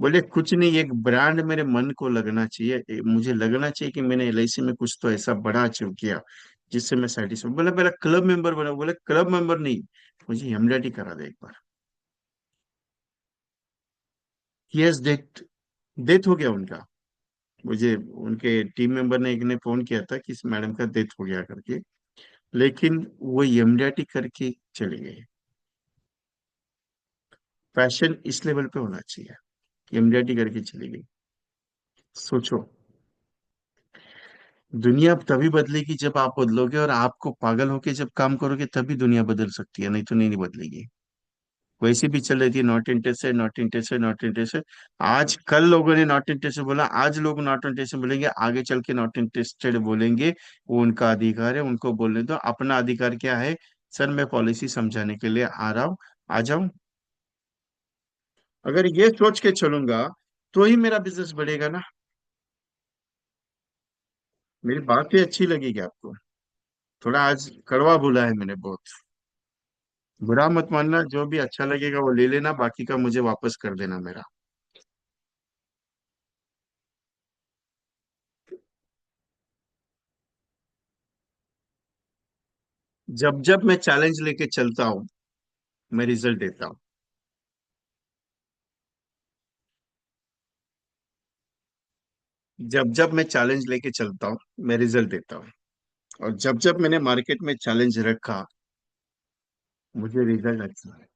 बोले कुछ नहीं, एक ब्रांड मेरे मन को लगना चाहिए, मुझे लगना चाहिए कि मैंने एलआईसी में कुछ तो ऐसा बड़ा अचीव किया जिससे मैं सेटिस्फाइड। बोला मेरा क्लब मेंबर बना। बोले क्लब मेंबर नहीं, मुझे एमडीटी करा दे एक बार। यस, डेथ, डेथ हो गया उनका। मुझे उनके टीम मेंबर ने एक ने फोन किया था कि इस मैडम का डेथ हो गया करके। लेकिन वो एमडीटी करके चले गए। फैशन इस लेवल पे होना चाहिए कि एमडीआरटी करके चली गई। सोचो, दुनिया तभी बदलेगी जब आप बदलोगे, और आपको पागल होके जब काम करोगे तभी दुनिया बदल सकती है, नहीं तो नहीं बदलेगी। वैसे भी चल रही थी not interested, not interested, not interested. आज कल लोगों ने नॉट इंटरेस्टेड बोला, आज लोग नॉट इंटरेस्टेड बोलेंगे, आगे चल के नॉट इंटरेस्टेड बोलेंगे। वो उनका अधिकार है, उनको बोलने दो। अपना अधिकार क्या है? सर मैं पॉलिसी समझाने के लिए आ रहा हूँ, आ जाऊं। अगर ये सोच के चलूंगा तो ही मेरा बिजनेस बढ़ेगा ना। मेरी बात भी अच्छी लगेगी आपको। थोड़ा आज कड़वा बोला है मैंने बहुत। बुरा मत मानना, जो भी अच्छा लगेगा वो ले लेना, बाकी का मुझे वापस कर देना मेरा। जब जब मैं चैलेंज लेके चलता हूँ, मैं रिजल्ट देता हूँ। जब जब मैं चैलेंज लेके चलता हूँ, मैं रिजल्ट देता हूँ। और जब जब मैंने मार्केट में चैलेंज रखा, मुझे रिजल्ट अच्छा है।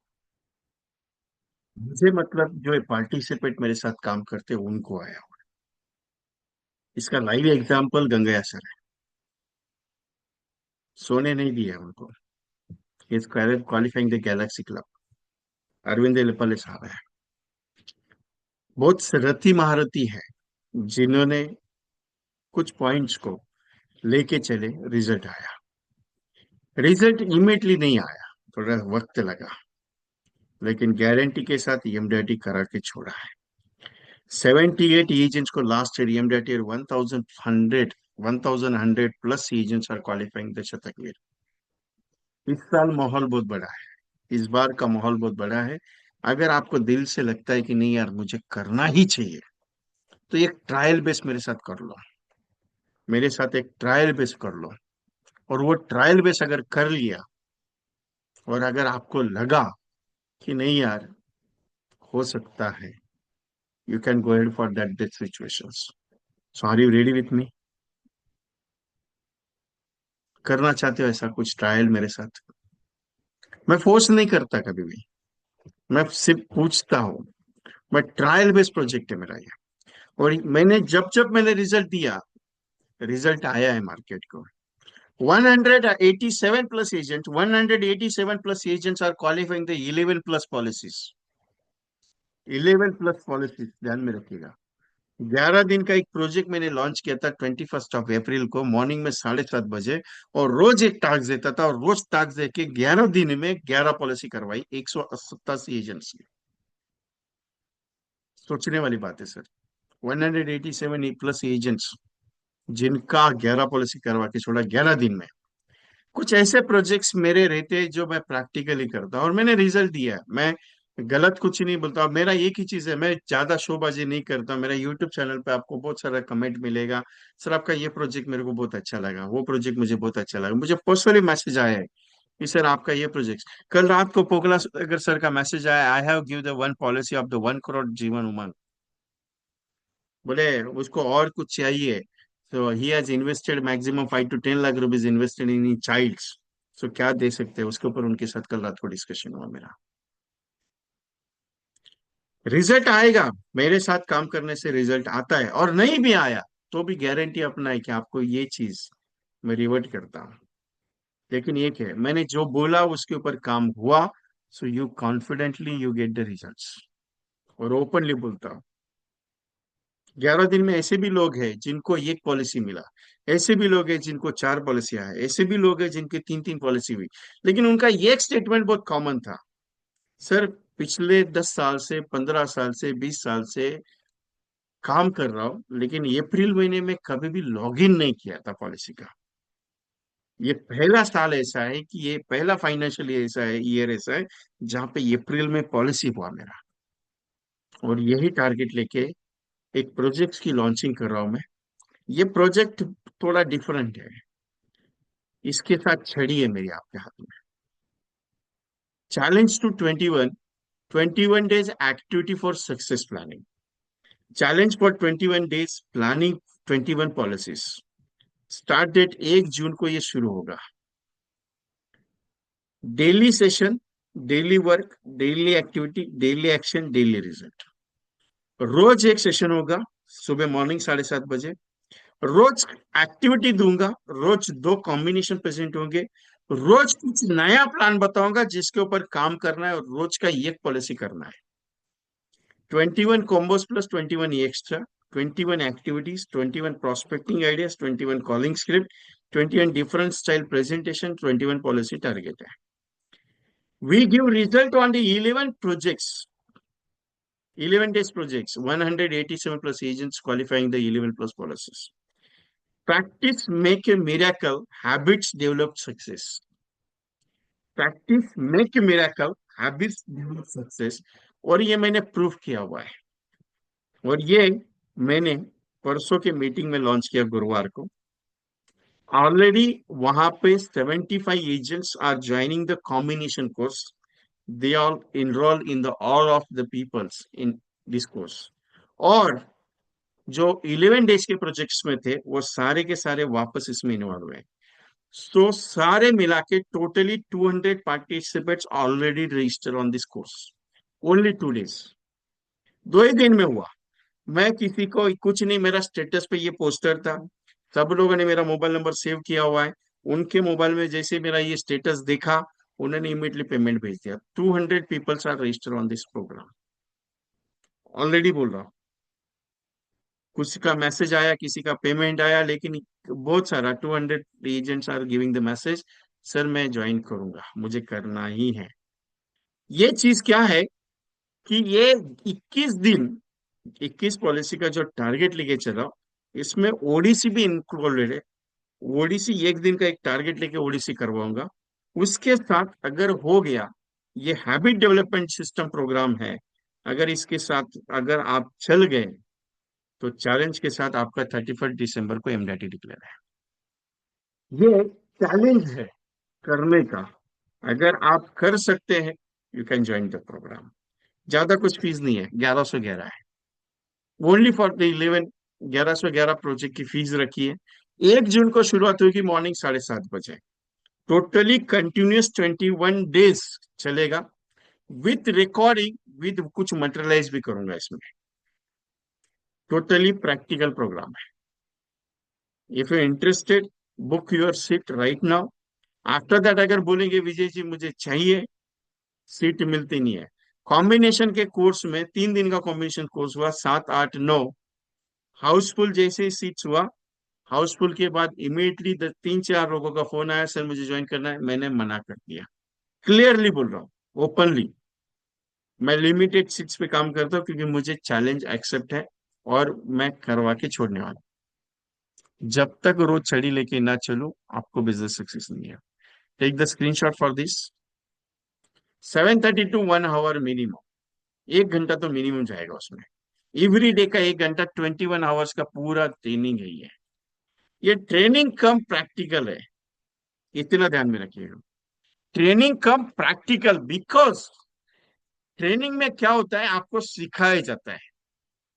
मुझे मतलब जो पार्टिसिपेट मेरे साथ काम करते हैं उनको आया। इसका लाइव एग्जांपल गंगैया सर है। सोने नहीं दिया उनको। इस qualifying the galaxy club. Arvind एलपल्ले साहब है। बहुत रति महारथी है, जिन्होंने कुछ पॉइंट्स को लेके चले, रिजल्ट आया। रिजल्ट इमीडिएटली नहीं आया, थोड़ा वक्त लगा, लेकिन गारंटी के साथ ईएमडीटी करा के छोड़ा है। 78 agents को लास्ट ईयर ईएमडीटी और 1100 plus agents are qualifying the शतकवीर। इस साल माहौल बहुत बड़ा है, इस बार का माहौल बहुत बड़ा है। अगर आपको दिल से लगता है कि नहीं यार मुझे करना ही चाहिए, तो एक ट्रायल बेस मेरे साथ कर लो। मेरे साथ एक ट्रायल बेस कर लो। और वो ट्रायल बेस अगर कर लिया, और अगर आपको लगा कि नहीं यार हो सकता है, you can go ahead for that situations. So are you ready with me? करना चाहते हो ऐसा कुछ ट्रायल मेरे साथ? मैं फोर्स नहीं करता कभी भी, मैं सिर्फ पूछता हूँ। मैं ट्रायल बेस्ड प्रोजेक्ट है मेरा ये। और मैंने जब जब मैंने रिजल्ट दिया, रिजल्ट आया है मार्केट को। 187 plus agent, 187 plus agents are qualifying the 11 plus policies. 11 plus policies, ध्यान में रखिएगा। 11 दिन का एक प्रोजेक्ट मैंने लॉन्च किया था 21 अप्रैल को, मॉर्निंग में 7:30 बजे। और रोज एक टास्क देता था, और रोज टास्क दे के 11 दिन में 11 पॉलिसी करवाई 187 एजेंट्स की। सोचने वाली बात है सर। 187 प्लस एजेंट्स, जिनका 11 पॉलिसी करवा के छोड़ा 11 दिन में। कुछ ऐसे प्रोजेक्ट्स मेरे रहते हैं जो मैं प्रैक्टिकली करता हूँ, और मैंने रिजल्ट दिया है। मैं गलत कुछ नहीं बोलता। मेरा एक ही चीज है, मैं ज्यादा शोबाजी नहीं करता। मेरा यूट्यूब चैनल पे आपको बहुत सारा कमेंट मिलेगा, सर आपका ये प्रोजेक्ट मेरे को बहुत अच्छा लगा, वो प्रोजेक्ट मुझे बहुत अच्छा लगा। मुझे पर्सनली मैसेज आया है कि सर आपका ये प्रोजेक्ट। कल रात को पोगला अगर सर का मैसेज आया, I have give the one policy of the 1 crore Jeevan Umang. बोले उसको और कुछ चाहिए। So he has invested maximum 5 to 10 lakh rupees invested in childs. So क्या दे सकते हैं उसके ऊपर, उनके साथ कल रात को डिस्कशन हुआ मेरा। रिजल्ट आएगा, मेरे साथ काम करने से रिजल्ट आता है। और नहीं भी आया तो भी गारंटी अपना है कि आपको ये चीज मैं रिवर्ट करता हूँ। लेकिन एक है, मैंने जो बोला उसके ऊपर काम हुआ। So you confidently you get the results. और ओपनली बोलता हूँ, 11 दिन में ऐसे भी लोग हैं जिनको एक पॉलिसी मिला, ऐसे भी लोग हैं जिनको 4 पॉलिसियां है, ऐसे भी लोग हैं जिनके 3 3 पॉलिसी हुई। लेकिन उनका एक स्टेटमेंट बहुत कॉमन था, सर पिछले 10 साल से, 15 साल से, 20 साल से काम कर रहा हूँ, लेकिन अप्रैल महीने में कभी भी लॉग इन नहीं किया था पॉलिसी का। ये पहला साल ऐसा है कि ये पहला फाइनेंशियल ईयर ऐसा है, ईयर ऐसा है जहाँ पे अप्रैल में पॉलिसी हुआ मेरा। और यही टारगेट लेके एक प्रोजेक्ट की लॉन्चिंग कर रहा हूँ मैं। ये प्रोजेक्ट थोड़ा डिफरेंट है। इसके साथ छड़ी है मेरी आपके हाथ में। Challenge to 21, 21 days activity for success planning. Challenge for 21 days planning 21 policies. Start date 1 June को ये शुरू होगा। Daily session daily work, daily activity, daily action, daily result. रोज एक सेशन होगा, सुबह मॉर्निंग 7:30 बजे। रोज एक्टिविटी दूंगा, रोज दो कॉम्बिनेशन प्रेजेंट होंगे, रोज कुछ नया प्लान बताऊंगा जिसके ऊपर काम करना है, और रोज का एक पॉलिसी करना है। 21 combos plus 21 extra, 21 activities, 21 prospecting ideas, 21 calling script, 21 different style presentation, 21 policy target है। We give result on the 11 projects, 11 days projects, 187 plus agents qualifying the 11 plus policies. Practice make a miracle, habits develop success. Practice make miracle, habits develop success. और ये मैंने प्रूफ किया हुआ है, और ये मैंने परसों के मीटिंग में लॉन्च किया गुरुवार को। ऑलरेडी वहां पे 75 agents are joining the combination course. They are enrol in the all of the peoples in this course. और जो 11 डेज के प्रोजेक्ट्स में थे वो सारे के सारे वापस इसमें इन्वॉल्व हुए। तो सारे मिला के totally 200 participants already register on this course. Only 2 days, 2 ही दिन में हुआ। मैं किसी को कुछ नहीं, मेरा स्टेटस पे ये पोस्टर था, सब लोगों ने मेरा मोबाइल नंबर सेव किया हुआ है। उनके मोबाइल में जैसे मेरा ये स्टेटस देखा, उन्होंने इमीडिएटली पेमेंट भेज दिया। 200 peoples are register on this programme. Already बोल रहा हूँ, किसी का मैसेज आया, किसी का पेमेंट आया, लेकिन बहुत सारा 200 agents are giving the message, sir मैं ज्वाइन करूंगा, मुझे करना ही है। ये चीज क्या है कि ये 21 दिन, 21 पॉलिसी का जो टारगेट लेके चला, इसमें ओडीसी भी इंक्लूडेड है। ओडीसी एक दिन का एक टारगेट लेके ओडीसी करवाऊंगा। उसके साथ अगर हो गया, ये हैबिट डेवलपमेंट सिस्टम प्रोग्राम है, अगर इसके साथ अगर आप चल गए, तो चैलेंज के साथ आपका 31 दिसंबर को एमडीटी डिक्लेयर है। ये चैलेंज है करने का। अगर आप कर सकते हैं, you can join the programme. ज्यादा कुछ फीस नहीं है, 1111 है, ओनली फॉर द 1111 प्रोजेक्ट की फीस रखी है। 1 जून को शुरुआत होगी मॉर्निंग 7:30 बजे। टोटली कंटिन्यूस 21 डेज चलेगा, विथ रिकॉर्डिंग, विथ कुछ मटेरियलाइज भी करूंगा इसमें। टोटली प्रैक्टिकल प्रोग्राम है। If you interested, book your seat right now. After that अगर बोलेंगे विजय जी मुझे चाहिए, सीट मिलती नहीं है। कॉम्बिनेशन के कोर्स में 3 दिन का कॉम्बिनेशन कोर्स हुआ, 7, 8, 9 हाउसफुल। जैसे ही सीट्स हुआ, हाउसफुल के बाद इमीडिएटली 3-4 लोगों का फोन आया, सर मुझे ज्वाइन करना है, मैंने मना कर दिया। क्लियरली बोल रहा हूँ, ओपनली। मैं लिमिटेड सीट्स पे काम करता हूँ क्योंकि मुझे चैलेंज एक्सेप्ट है, और मैं करवा के छोड़ने वाला हूं। जब तक रोज छड़ी लेके ना चलूं, आपको बिजनेस सक्सेस नहीं है। Take the screenshot for this. 7:30 to 1 hour minimum, 1 घंटा तो मिनिमम जाएगा उसमें। एवरी डे का 1 घंटा, 21 आवर्स का पूरा ट्रेनिंग है ये। ये ट्रेनिंग कम प्रैक्टिकल है, इतना ध्यान में रखिएगा। Training come practical, because training में क्या होता है, आपको सिखाया जाता है,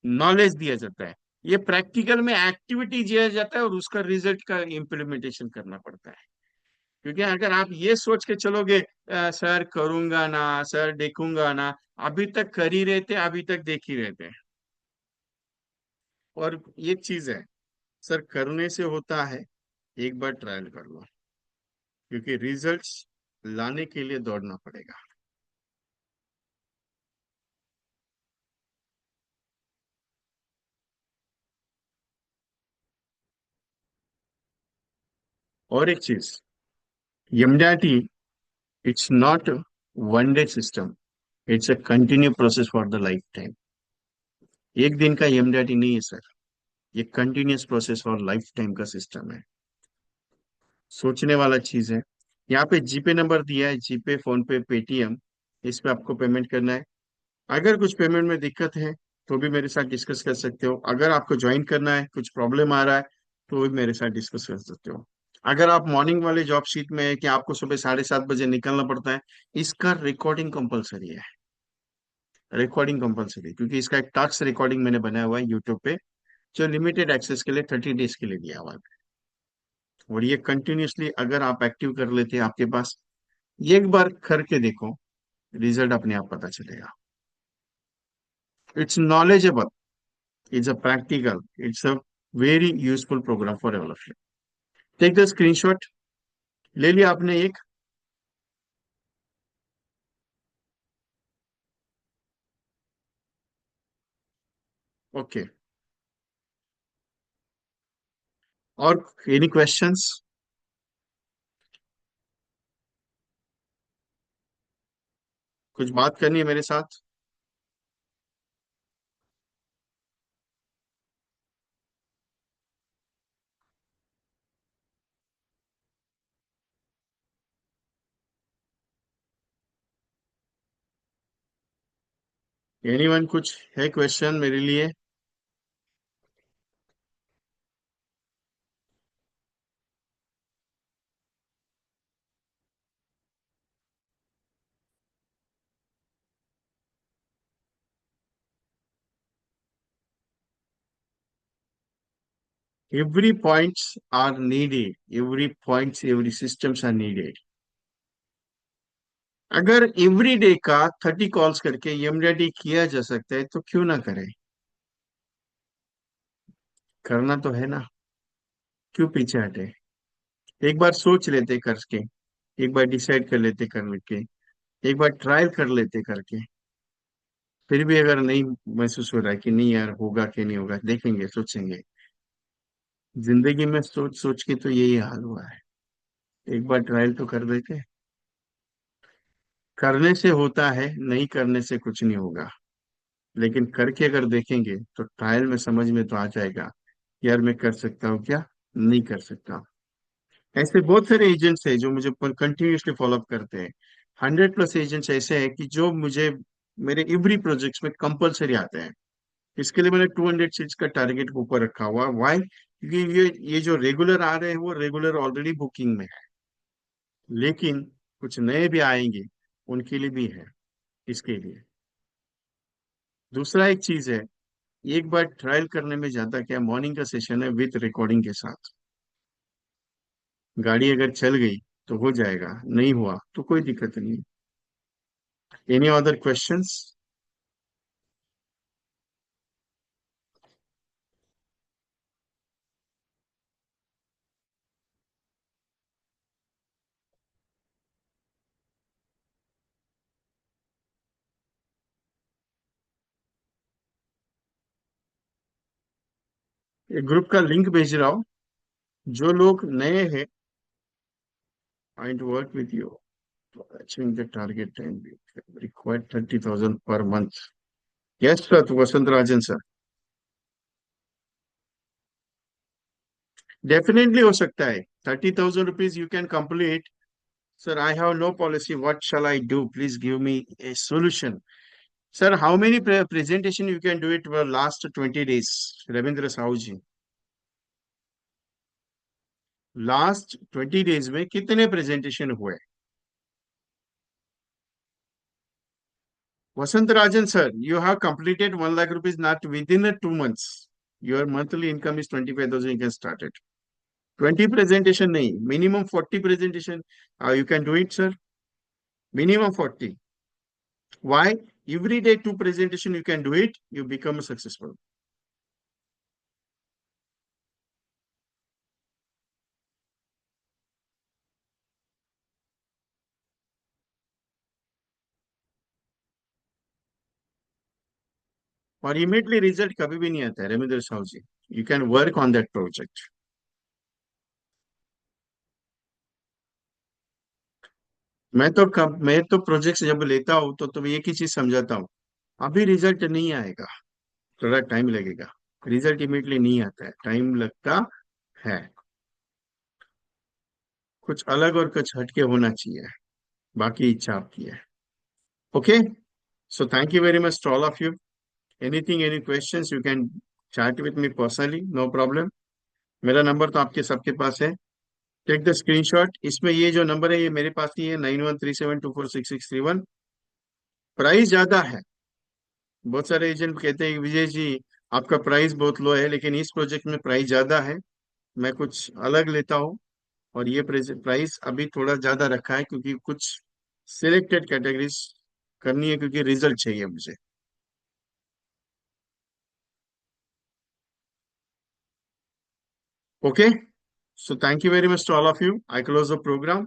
नॉलेज दिया जाता है। ये प्रैक्टिकल में एक्टिविटी दिया जाता है, और उसका रिजल्ट का इम्प्लीमेंटेशन करना पड़ता है। क्योंकि अगर आप ये सोच के चलोगे, सर करूंगा ना, सर देखूंगा ना, अभी तक कर ही रहते, अभी तक देख ही रहते हैं। और ये चीज है, सर करने से होता है, एक बार ट्रायल कर लो, क्योंकि रिजल्ट्स लाने के लिए दौड़ना पड़ेगा। और एक चीज, MDRT, it's not one day system, it's a continue process for the life time. एक दिन का एमडीआरटी नहीं है सर, ये continuous process for life time का सिस्टम है। सोचने वाला चीज है। यहाँ पे जीपे नंबर दिया है, जीपे, फोन पे, पेटीएम, इस पे आपको पेमेंट करना है। अगर कुछ पेमेंट में दिक्कत है, तो भी मेरे साथ डिस्कस कर सकते हो। अगर आपको ज्वाइन करना है, कुछ प्रॉब्लम आ रहा है, तो भी मेरे साथ डिस्कस कर सकते हो। अगर आप मॉर्निंग वाले जॉब शीट में है कि आपको सुबह 7:30 बजे निकलना पड़ता है, इसका रिकॉर्डिंग कंपलसरी है। रिकॉर्डिंग कंपलसरी, क्योंकि इसका एक टास्क रिकॉर्डिंग मैंने बनाया हुआ है यूट्यूब पे, जो लिमिटेड एक्सेस के लिए 30 डेज के लिए दिया हुआ है। और ये कंटिन्यूसली अगर आप एक्टिव कर लेते हैं, आपके पास, एक बार करके देखो, रिजल्ट अपने आप पता चलेगा। It's knowledgeable, it's a practical, it's a very useful programme for all of you. Take the screenshot. ले लिया आपने एक? ओके। और एनी क्वेश्चंस? कुछ बात करनी है मेरे साथ? एनीवन, कुछ है क्वेश्चन मेरे लिए? Every points are needed. Every points, every systems are needed. अगर एवरी डे का 30 कॉल्स करके एमडीआरटी किया जा सकता है तो क्यों ना करें? करना तो है ना। क्यों पीछे हटे? एक बार सोच लेते करके, एक बार डिसाइड कर लेते करके, एक बार ट्रायल कर लेते करके, फिर भी अगर नहीं महसूस हो रहा है कि नहीं यार होगा कि नहीं होगा, देखेंगे, सोचेंगे। जिंदगी में सोच सोच के तो यही हाल हुआ है। एक बार ट्रायल तो कर देते। करने से होता है, नहीं करने से कुछ नहीं होगा। लेकिन करके अगर देखेंगे तो ट्रायल में समझ में तो आ जाएगा, यार मैं कर सकता हूँ क्या, नहीं कर सकता। ऐसे बहुत सारे एजेंट्स हैं जो मुझे कंटिन्यूअसली फॉलोअप करते हैं। 100+ एजेंट्स ऐसे हैं कि जो मुझे मेरे एवरी प्रोजेक्ट्स में कंपलसरी आते हैं। इसके लिए मैंने 200 सीट्स का टारगेट ऊपर रखा हुआ। वाई? क्योंकि ये जो रेगुलर आ रहे हैं वो रेगुलर ऑलरेडी बुकिंग में है, लेकिन कुछ नए भी आएंगे, उनके लिए भी है। इसके लिए दूसरा एक चीज है, एक बार ट्रायल करने में ज्यादा क्या, मॉर्निंग का सेशन है विथ रिकॉर्डिंग के साथ। गाड़ी अगर चल गई तो हो जाएगा, नहीं हुआ तो कोई दिक्कत नहीं। Any other questions? ग्रुप का लिंक भेज रहा हूँ। जो लोग नए हैं, I to work with you achieving the target time required 30,000 per month. Yes sir, Vasant Rajan sir. Definitely हो सकता है। 30,000 rupees you can complete. Sir, I have no policy, what shall I do, please give me a solution. Sir, how many presentation you can do it for last 20 days? Ravindra Sahu ji, last 20 days में कितने प्रेजेंटेशन हुए? वसंत Rajan sir, you have completed 1 lakh rupees not within the 2 months. Your monthly income is 25,000. You can start it. 20 presentation नहीं, minimum 40 presentation. You can do it, sir. Minimum 40. Why? Every day two presentation you can do it. You become successful. और इमीडिएटली रिजल्ट कभी भी नहीं आता है Ravindra Sahu ji. You can work on that project. मैं तो प्रोजेक्ट जब लेता हूँ तो एक ही चीज समझाता हूँ। अभी रिजल्ट नहीं आएगा, थोड़ा टाइम लगेगा। रिजल्ट इमीडिएटली नहीं आता है, टाइम लगता है। कुछ अलग और कुछ हटके होना चाहिए। बाकी इच्छा आपकी है। Okay. So thank you very much to all of you. Anything, any questions, you can chat with me personally, no problem. मेरा नंबर तो आपके सबके पास है। Take the screenshot. इसमें ये जो नंबर है ये मेरे पास ही है, 9137246631। प्राइस ज्यादा है। बहुत सारे एजेंट कहते हैं कि विजय जी आपका प्राइस बहुत लो है, लेकिन इस प्रोजेक्ट में प्राइस ज्यादा है। मैं कुछ अलग लेता हूँ। और ये प्राइस अभी थोड़ा ज्यादा रखा है क्योंकि कुछ सिलेक्टेड कैटेगरीज करनी है क्योंकि रिजल्ट चाहिए मुझे। Okay, so thank you very much to all of you, I close the programme.